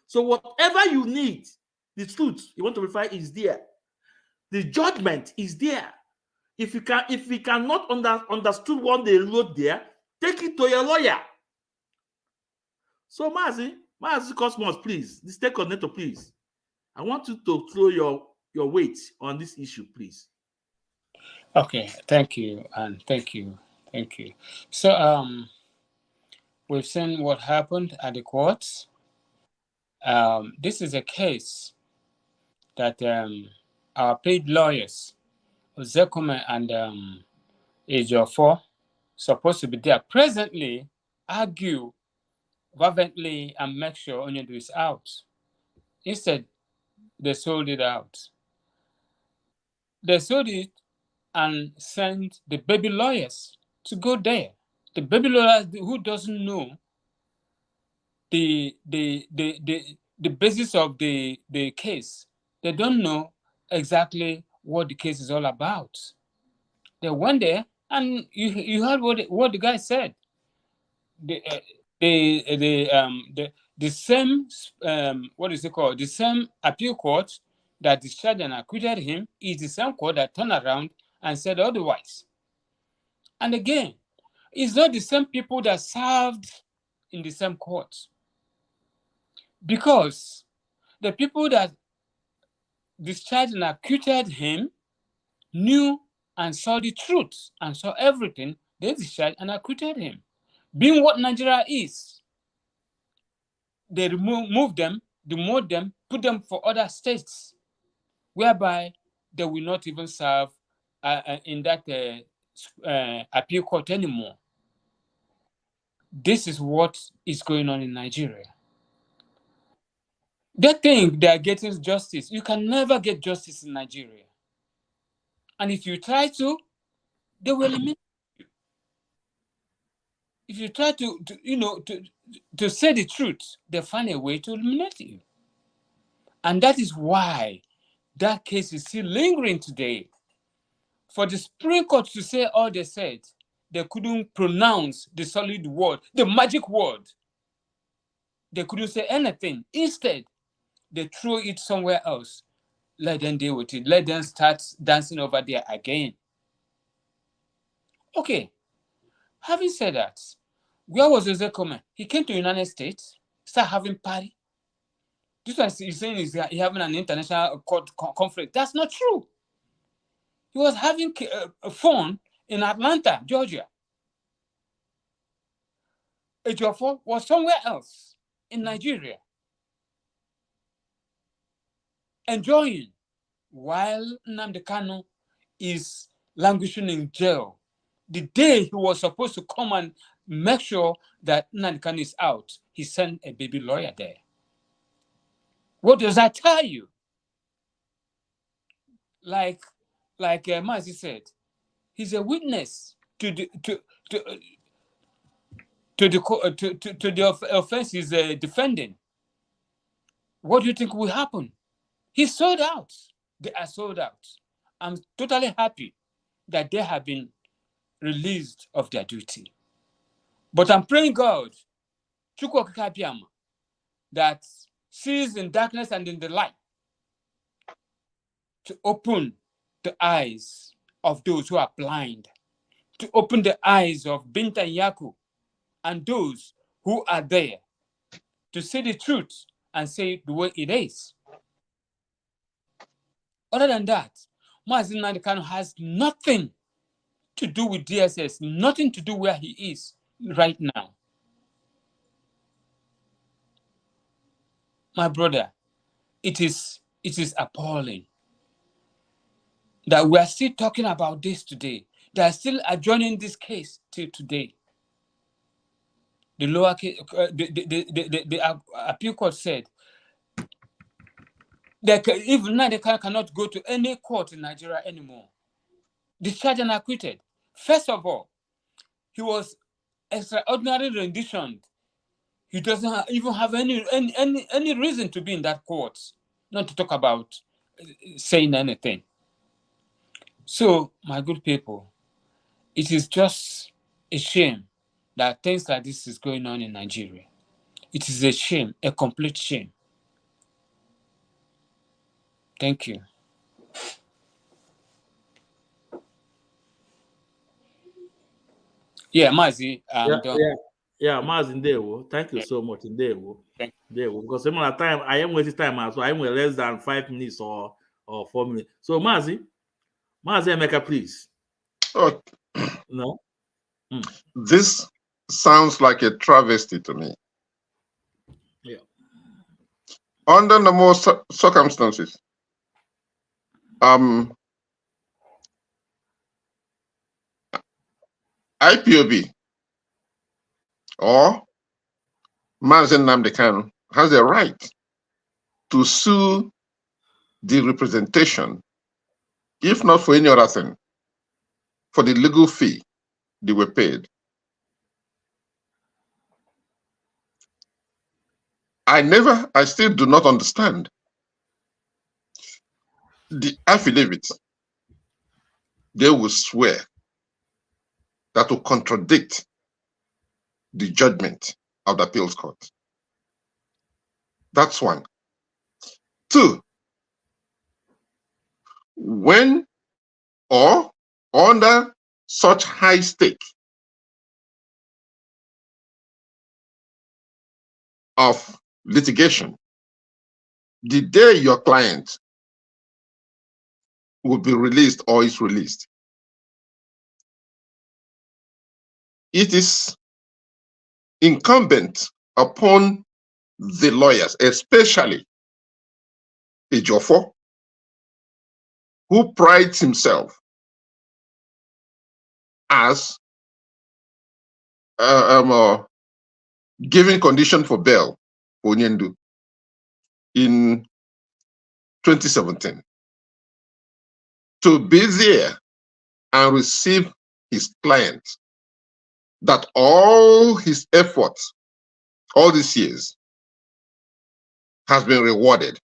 So whatever you need, the truth you want to verify is there. The judgment is there. If we cannot understood what they wrote there, take it to your lawyer. So Mazi Cosmos, please, the state coordinator, please. I want you to throw your weight on this issue, please. Okay, thank you, and thank you. So we've seen what happened at the courts. This is a case that our paid lawyers, Zekome and Ejiofor, supposed to be there presently, argue fervently and make sure Onyendu is out. Instead, they sold it out. They sold it and sent the baby lawyers to go there. The baby lawyers who doesn't know the basis of the case. They don't know exactly what the case is all about. They went there, and you heard what the guy said. The same what is it called? The same appeal court that discharged and acquitted him is the same court that turned around and said otherwise. And again, it's not the same people that served in the same court, because the people that discharged and acquitted him knew and saw the truth and saw everything. They discharged and acquitted him. Being what Nigeria is, they moved them, demote them, put them for other states, whereby they will not even serve in that appeal court anymore. This is what is going on in Nigeria. They think they are getting justice. You can never get justice in Nigeria. And if you try to, they will eliminate you. If you try to say the truth, they find a way to eliminate you. And that is why that case is still lingering today. For the Supreme Court to say all they said, They couldn't pronounce the solid word, the magic word. They couldn't say anything. Instead, they threw it somewhere else. Let them deal with it. Let them start dancing over there again. Okay. Having said that, where was Jose Coleman? He came to the United States, started having party. This one he's saying is that he's having an international court conflict. That's not true. He was having fun in Atlanta, Georgia. Ejiofor was somewhere else in Nigeria, enjoying, while Nnamdi Kanu is languishing in jail. The day he was supposed to come and make sure that Nnamdi Kanu is out, he sent a baby lawyer there. What does that tell you? Like Mazi said, he's a witness to the offense he's defending. What do you think will happen? He's sold out. They are sold out. I'm totally happy that they have been released of their duty. But I'm praying God, Chukwu Okike Abiama, that sees in darkness and in the light, to open the eyes of those who are blind, to open the eyes of Binta and Yaku and those who are there, to see the truth and say it the way it is. Other than that, Mazi Nnamdi Kanu has nothing to do with DSS, nothing to do where he is right now. My brother, it is appalling that we are still talking about this today. They are still adjourning this case till today. The lower case, the appeal court said that even now they cannot go to any court in Nigeria anymore. Discharged and acquitted. First of all, he was extraordinarily renditioned. He doesn't even have any reason to be in that court, not to talk about saying anything. So, my good people, it is just a shame that things like this is going on in Nigeria. It is a shame, a complete shame. Thank you. Yeah, Mazi, I'm done. Yeah, Mazi Ndewo. Thank you so much, Ndewo. Thank you. Because some of the time I am wasting time, so I am less than 5 minutes or 4 minutes. So Mazi Emeka, please. Oh, No. This sounds like a travesty to me. Yeah. Under the most circumstances, IPOB or Mazi Nnamdi Kanu has a right to sue the representation, if not for any other thing, for the legal fee they were paid. I still do not understand the affidavit they will swear that will contradict the judgment of the appeals court. That's one. Two, when or under such high stake of litigation, the day your client will be released or is released, it is incumbent upon the lawyers, especially Ejiofor, who prides himself as giving condition for bail for Onyendu in 2017, to be there and receive his client, that all his efforts all these years has been rewarded.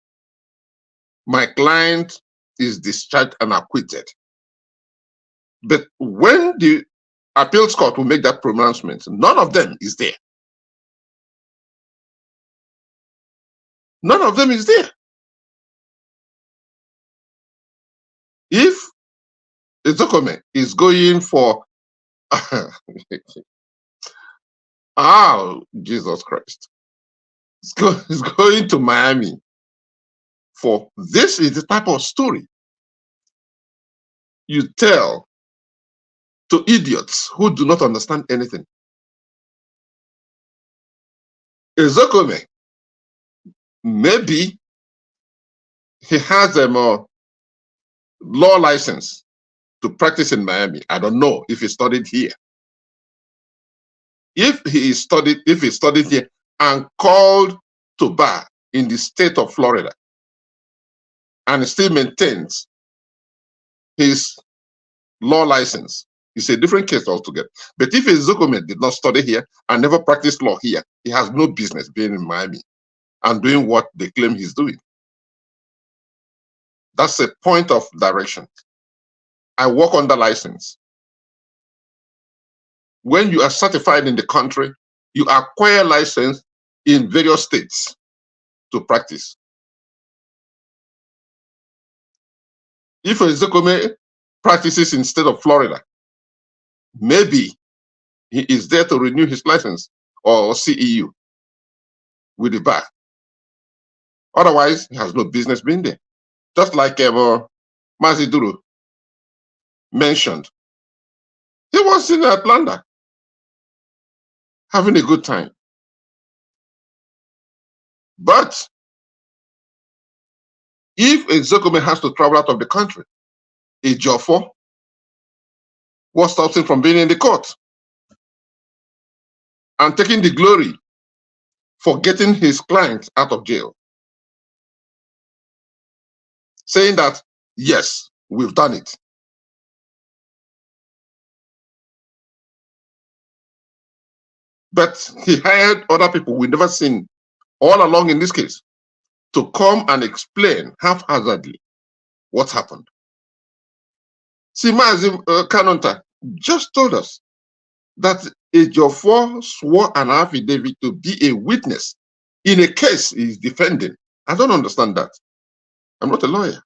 My client is discharged and acquitted. But when the appeals court will make that pronouncement. None of them is there. None of them is there. If Ezekome is going for oh, Jesus Christ. It's going to Miami for this is the type of story you tell to idiots who do not understand anything. Ezekome, maybe he has a law license to practice in Miami. I don't know if he studied here. If he studied here and called to bar in the state of Florida and still maintains his law license, it's a different case altogether. But if Ezekome did not study here and never practiced law here, he has no business being in Miami and doing what they claim he's doing. That's a point of direction. I work under license. When you are certified in the country, you acquire license in various states to practice. If Ezekome practices in the state of Florida, maybe he is there to renew his license or CEU with the bar. Otherwise, he has no business being there. Just like Mazi Duru mentioned. He was in Atlanta having a good time. But if Ezekome has to travel out of the country, Ejiofor, what stops him from being in the court and taking the glory for getting his client out of jail? Saying that, yes, we've done it. But he hired other people we've never seen all along in this case to come and explain haphazardly what happened. See, Mazi Kanonta just told us that Ejiofor swore an affidavit to be a witness in a case he's defending. I don't understand that. I'm not a lawyer.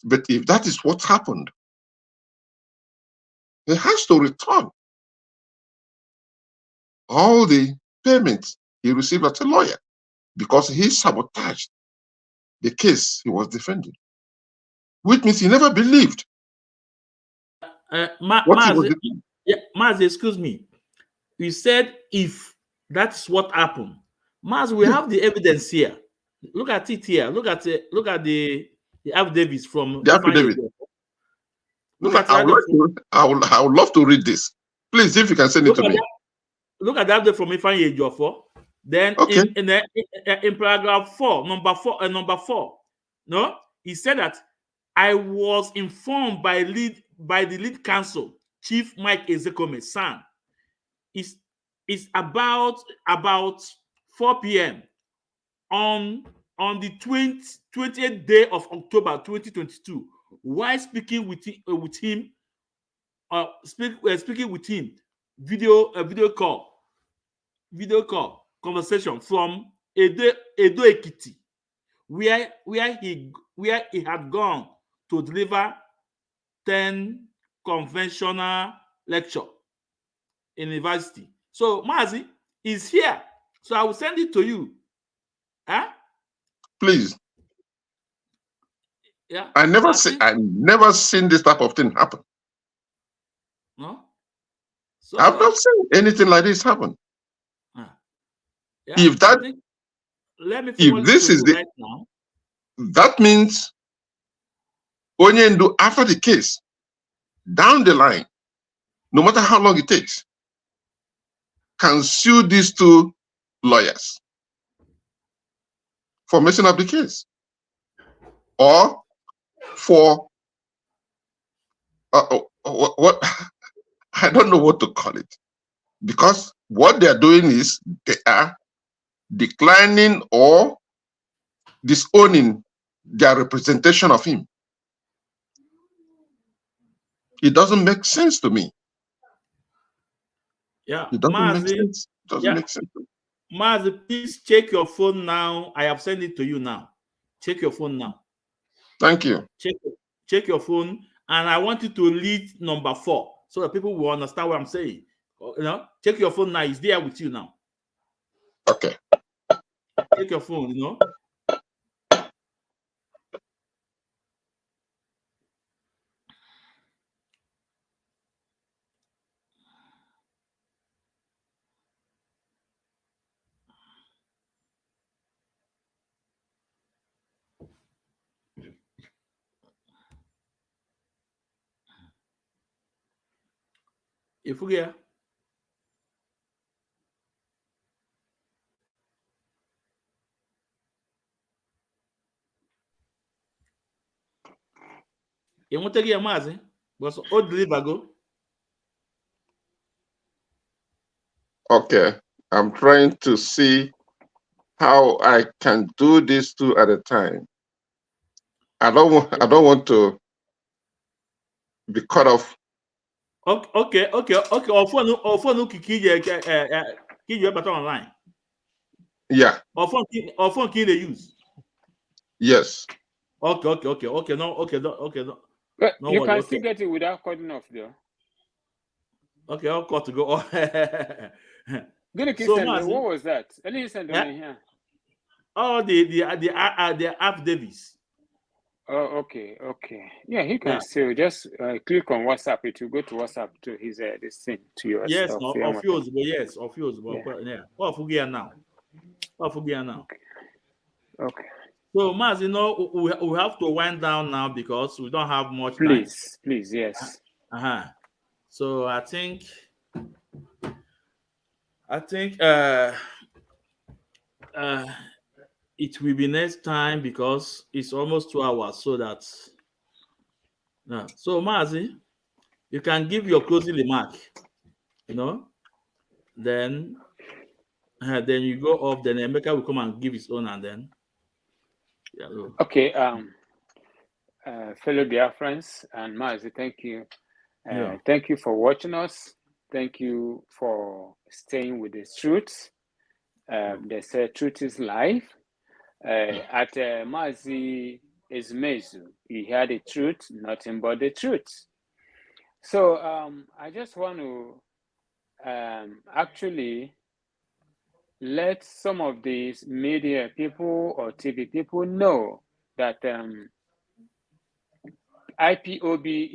But if that is what happened, he has to return all the payments he received as a lawyer because he sabotaged the case he was defending, which means he never believed. Mazi, excuse me. You said if that's what happened. Mazi, we have the evidence here. Look at it here. Look at the affidavits from the affidavit. Look at I would love to read this. Please, if you can send it to me. Look at that from Ifeanyi Ejiofor. Then okay. in paragraph 4, number 4, no, he said that I was informed by the lead counsel, Chief Mike Ezekome San. It's about 4 p.m. on the 20th day of October 2022. While speaking with him, video call conversation from Edo Ekiti, where he had gone to deliver 10 conventional lecture in university. So Mazi is here. So I will send it to you. Huh? Please. Yeah. I never seen this type of thing happen. No. So, I've not seen anything like this happen. Yeah, if that, if this is the, right now, that means Onyendu, after the case, down the line, no matter how long it takes, can sue these two lawyers for messing up the case, or for what I don't know what to call it, because what they are doing is they are declining or disowning their representation of him. It doesn't make sense to me. Yeah, It doesn't make Mazi, sense. Doesn't make sense. Mazi, please check your phone now. I have sent it to you now. Check your phone now. Thank you. Check your phone, and I want you to lead number 4 so that people will understand what I'm saying. Check your phone now. It's there with you now. Okay. Check your phone, If we get you want to get a Mazi, but all deliver go. Okay. I'm trying to see how I can do this 2 at a time. I don't want to be cut off. Okay. Or phone key better online. Yeah. Or phone key they use. Yes. Okay. No. But No you worry, can still get it without cutting off, though. Okay, I'll cut to go. So, what was that? Any send Yeah? here? Oh, the App Davis. Oh, okay. Yeah, he can still just click on WhatsApp. It will go to WhatsApp to his this thing to yours. Yes, of yours, but yeah. What forget now? Okay. So, Maz, we have to wind down now because we don't have much time. Please, yes. So I think it will be next time because it's almost 2 hours. So that's so Mazi, you can give your closing remark, then you go off, then Emeka will come and give his own, and then okay. Fellow Biafrans and Mazi, thank you. Thank you for watching us. Thank you for staying with the truth. They say truth is life. At Mazi Ezumezu, he had the truth, nothing but the truth. So I just want to actually let some of these media people or TV people know that IPOB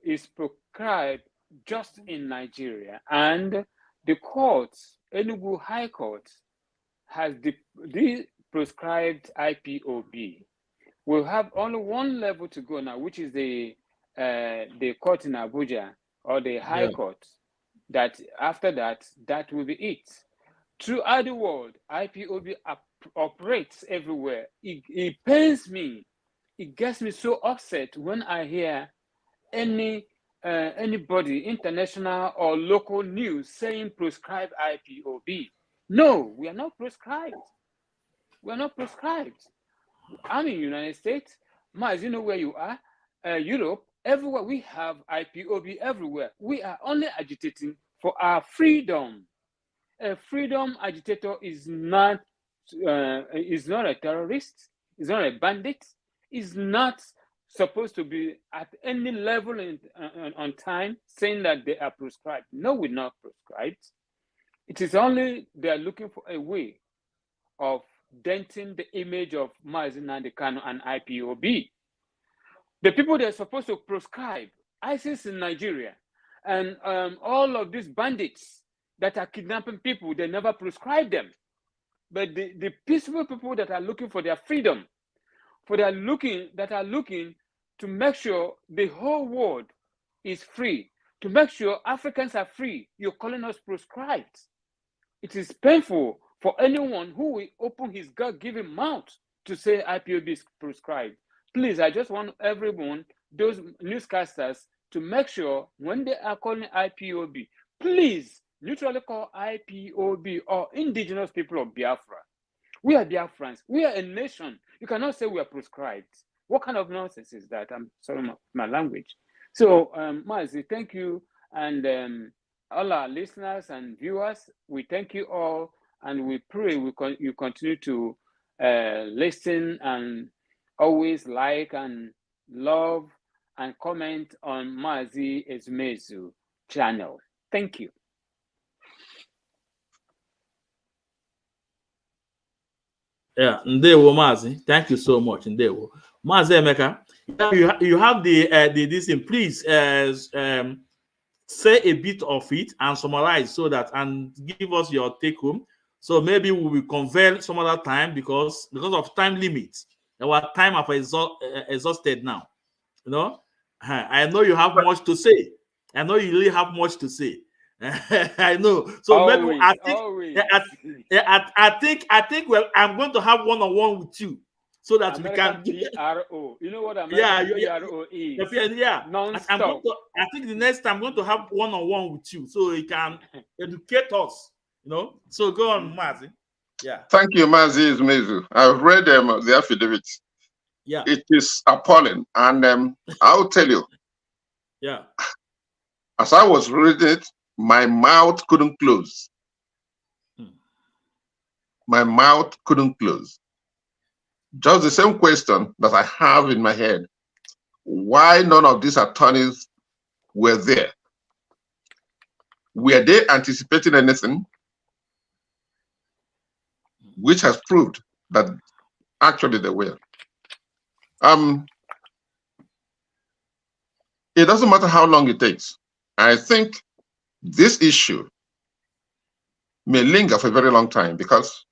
is prescribed just in Nigeria, and the courts, Enugu High Court, has prescribed IPOB. We'll have only one level to go now, which is the court in Abuja or the High Court. That after that will be it. Throughout the world, IPOB operates everywhere. It pains me. It gets me so upset when I hear anybody, international or local news, saying prescribe IPOB. No, we are not prescribed. We are not prescribed. I'm in the United States. Maz, you know where you are. Europe, everywhere we have IPOB everywhere. We are only agitating for our freedom. A freedom agitator is not a terrorist. Is not a bandit. Is not supposed to be at any level on time saying that they are prescribed. No, we're not prescribed. It is only they are looking for a way of denting the image of Mazi Nnamdi Kanu and IPOB. The people they're supposed to prescribe, ISIS in Nigeria, and all of these bandits that are kidnapping people, they never prescribe them. But the peaceful people that are looking for their freedom, that are looking to make sure the whole world is free, to make sure Africans are free, you're calling us prescribed. It is painful for anyone who will open his God-given mouth to say IPOB is prescribed. Please, I just want everyone, those newscasters, to make sure when they are calling IPOB, please neutrally call IPOB or indigenous people of Biafra. We are Biafrans. We are a nation. You cannot say we are prescribed. What kind of nonsense is that? I'm sorry, my language. So, Mazi, thank you. And all our listeners and viewers, we thank you all, and we pray you continue to listen and always like and love and comment on Mazi Ezumezu channel. Thank you. Yeah, Ndewo Mazi, thank you so much, Ndewo. Mazi Emeka, you have the this thing. Please say a bit of it and summarize so that, and give us your take home. So maybe we will convert some other time because of time limits. Our time have exhausted now. You know, I know you have much to say. I know you really have much to say. I know. So always, maybe I think well, I'm going to have one-on-one with you so that American we can PRO. You know what American PRO is? Yeah. Non-stop. I think the next time I'm going to have one-on-one with you so you can educate us. You know. So go on, Mazi. Yeah. Thank you, Mazi Ezumezu. I've read the affidavit. Yeah. It is appalling, and I'll tell you. Yeah. As I was reading it, my mouth couldn't close. My mouth couldn't close. Just the same question that I have in my head. Why none of these attorneys were there? Were they anticipating anything? Which has proved that actually they were. It doesn't matter how long it takes. I think this issue may linger for a very long time because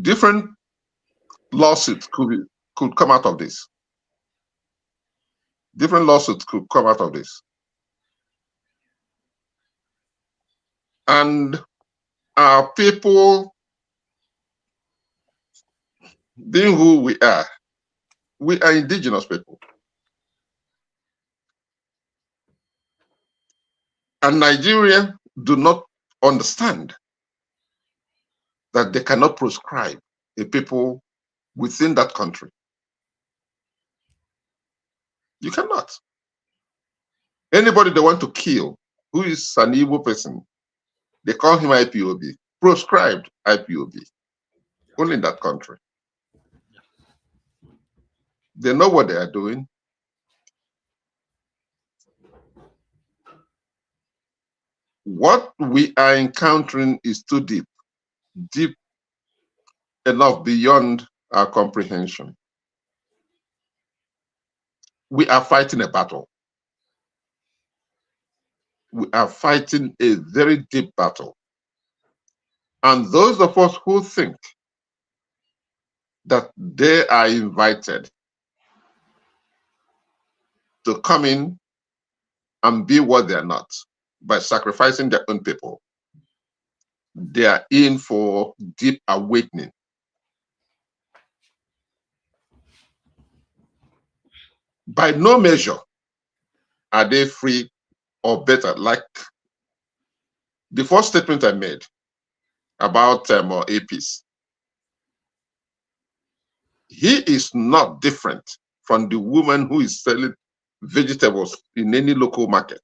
different lawsuits could come out of this. Different lawsuits could come out of this. And our people, being who we are indigenous people. And Nigeria do not understand that they cannot proscribe a people within that country. You cannot. Anybody they want to kill who is an evil person, they call him IPOB, proscribed IPOB, only in that country. They know what they are doing. What we are encountering is too deep, deep enough beyond our comprehension. We are fighting a battle. We are fighting a very deep battle. And those of us who think that they are invited to come in and be what they are not by sacrificing their own people, they are in for deep awakening. By no measure are they free or better, like the first statement I made about APs. He is not different from the woman who is selling vegetables in any local market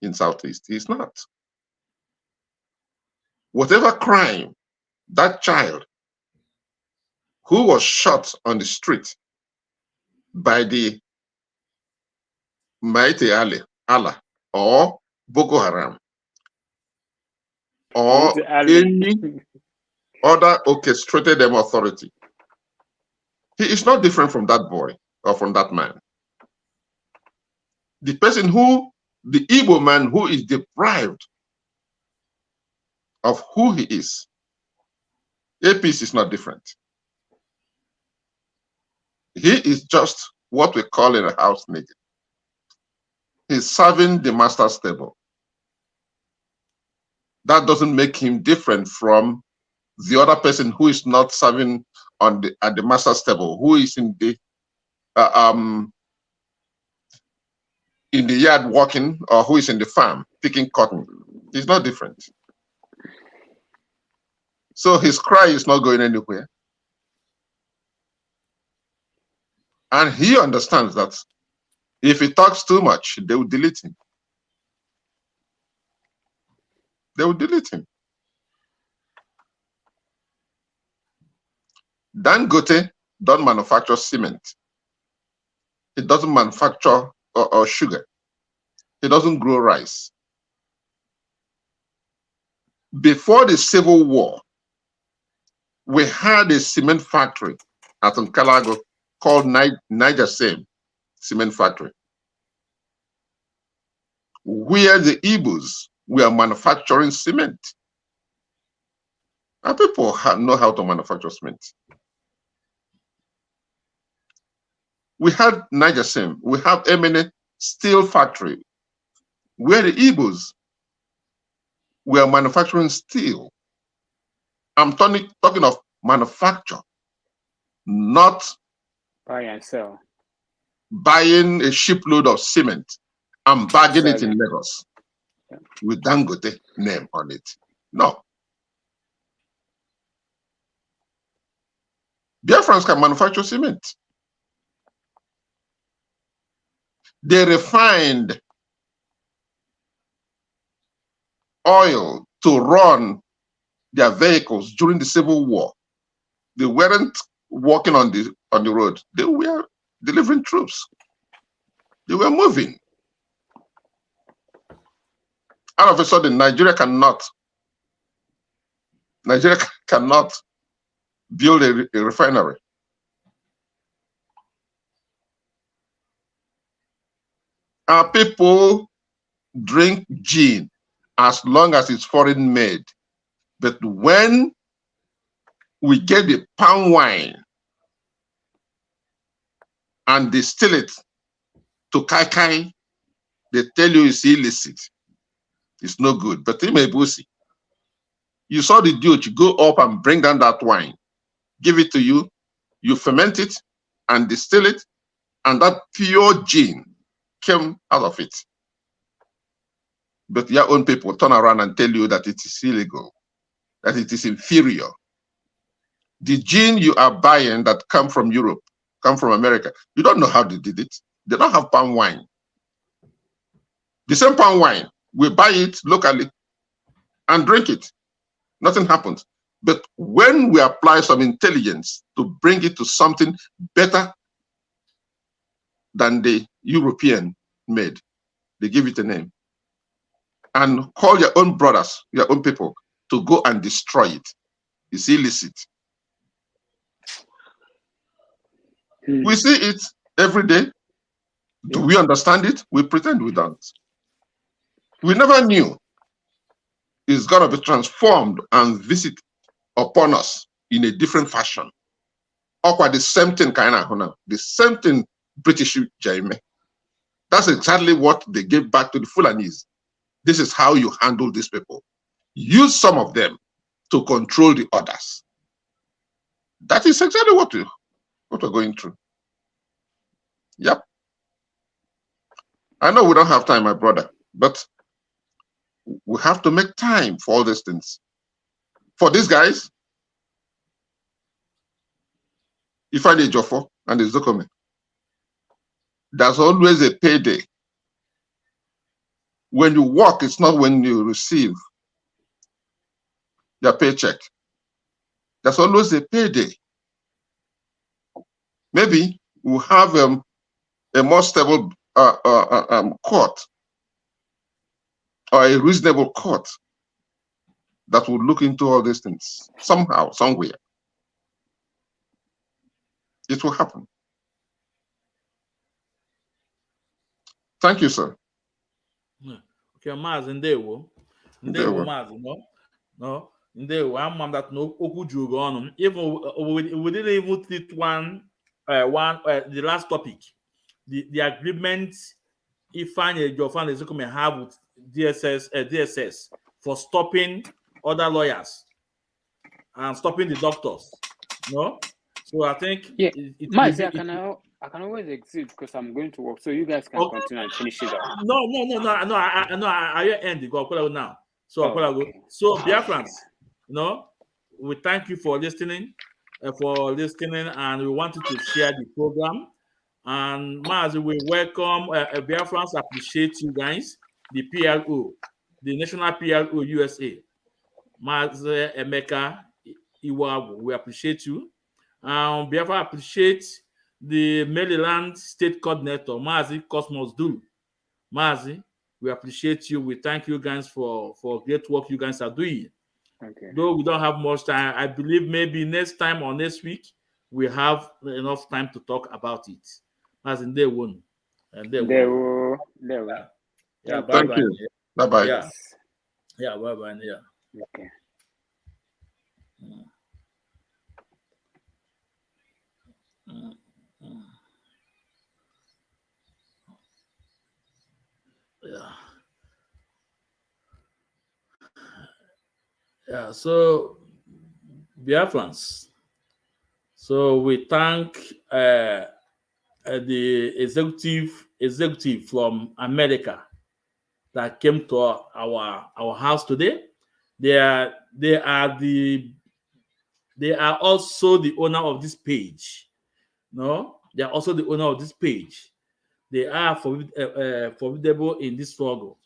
in Southeast. He's not. Whatever crime that child who was shot on the street by the Mighty Allah or Boko Haram or any other orchestrated authority, he is not different from that boy or from that man. The person who, the Igbo man who is deprived of who he is, APs is not different. He is just what we call in a house nigger. He's serving the master's table. That doesn't make him different from the other person who is not serving on at the master's table, who is in the yard working, or who is in the farm picking cotton. He's not different. So his cry is not going anywhere. And he understands that If he talks too much, they will delete him. They will delete him. Dangote don't manufacture cement. It doesn't manufacture or sugar. It doesn't grow rice. Before the Civil War, we had a cement factory at Nkalago called Niger Cement Factory, where the Igbos were manufacturing cement. And people know how to manufacture cement. We had Niger Cement. We have Emene Steel Factory, where the Igbos were manufacturing steel. I'm talking of manufacture, not buy and sell. Buying a shipload of cement and bagging it in Lagos with Dangote name on it. No. Biafrans can manufacture cement. They refined oil to run their vehicles during the Civil War. They weren't walking on the road. They were delivering troops. They were moving. All of a sudden, Nigeria cannot build a refinery. Our people drink gin as long as it's foreign made. But when we get the palm wine and distill it to kai, they tell you it's illicit. It's no good. But you saw the Dutch go up and bring down that wine, give it to you, you ferment it and distill it, and that pure gin came out of it. But your own people turn around and tell you that it is illegal, that it is inferior. The gin you are buying that come from Europe, come from America, you don't know how they did it. They don't have palm wine. The same palm wine, we buy it locally and drink it. Nothing happens. But when we apply some intelligence to bring it to something better than the European made, they give it a name. And call your own brothers, your own people, to go and destroy it. It's illicit. We see it every day. Do we understand it? We pretend we don't. We never knew it's going to be transformed and visit upon us in a different fashion. Or the same thing, the same thing British Jaime. That's exactly what they gave back to the Fulanese. This is how you handle these people. Use some of them to control the others. That is exactly what we're going through. Yep. I know we don't have time, my brother, but we have to make time for all these things. For these guys, Ifeanyi Ejiofor and Ezekome, there's always a payday. When you work, it's not when you receive your paycheck. There's always a payday. Maybe we'll have a more stable court, or a reasonable court that will look into all these things somehow, somewhere. It will happen. Thank you, sir. Okay, Maazị ndewo. Ndewo Maazị, no, ndewo. I'm that no okwu juru ọnụ. Even we didn't even treat the last topic, the agreement Ifeanyi Ejiofor and Ezekome have with DSS for stopping other lawyers and stopping the doctors. No, so I think I can always exit because I'm going to work, so you guys can continue and finish it up. No. I end the go now. So Biafrans, we thank you for listening, and we want you to share the program And Mazi, we welcome Biafrans appreciate you guys, the PLO, the National PLO USA. Mazi Emeka Iwabu, we appreciate you. Biafra appreciate the Maryland State Coordinator, Mazi Cosmos Dulu. Mazi, we appreciate you. We thank you guys for great work you guys are doing. Okay. Though we don't have much time, I believe maybe next time or next week we have enough time to talk about it. As in day one. And day one. Yeah, bye Thank bye. you. Bye bye. Yeah. Yeah, bye bye. Yeah. Okay. Yeah. Yeah, so Biafrans. So we thank the executive from America that came to our house today. They are also the owner of this page. No, they are also the owner of this page. They are formidable in this struggle.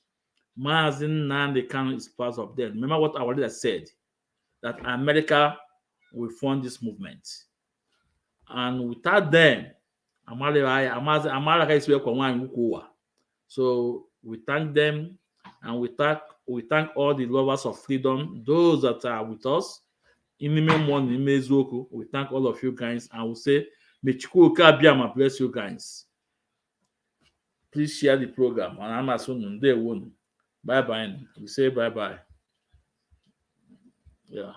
Mazin Nnamdi Kanu is part of them. Remember what our leader said, that America will fund this movement. And without them, so we thank them, and we thank all the lovers of freedom, those that are with us. We thank all of you guys, and we say, may Chukwuka Abiyama bless you guys. Please share the program. And I'm assuming they won't. Bye bye. We say bye bye. Yeah.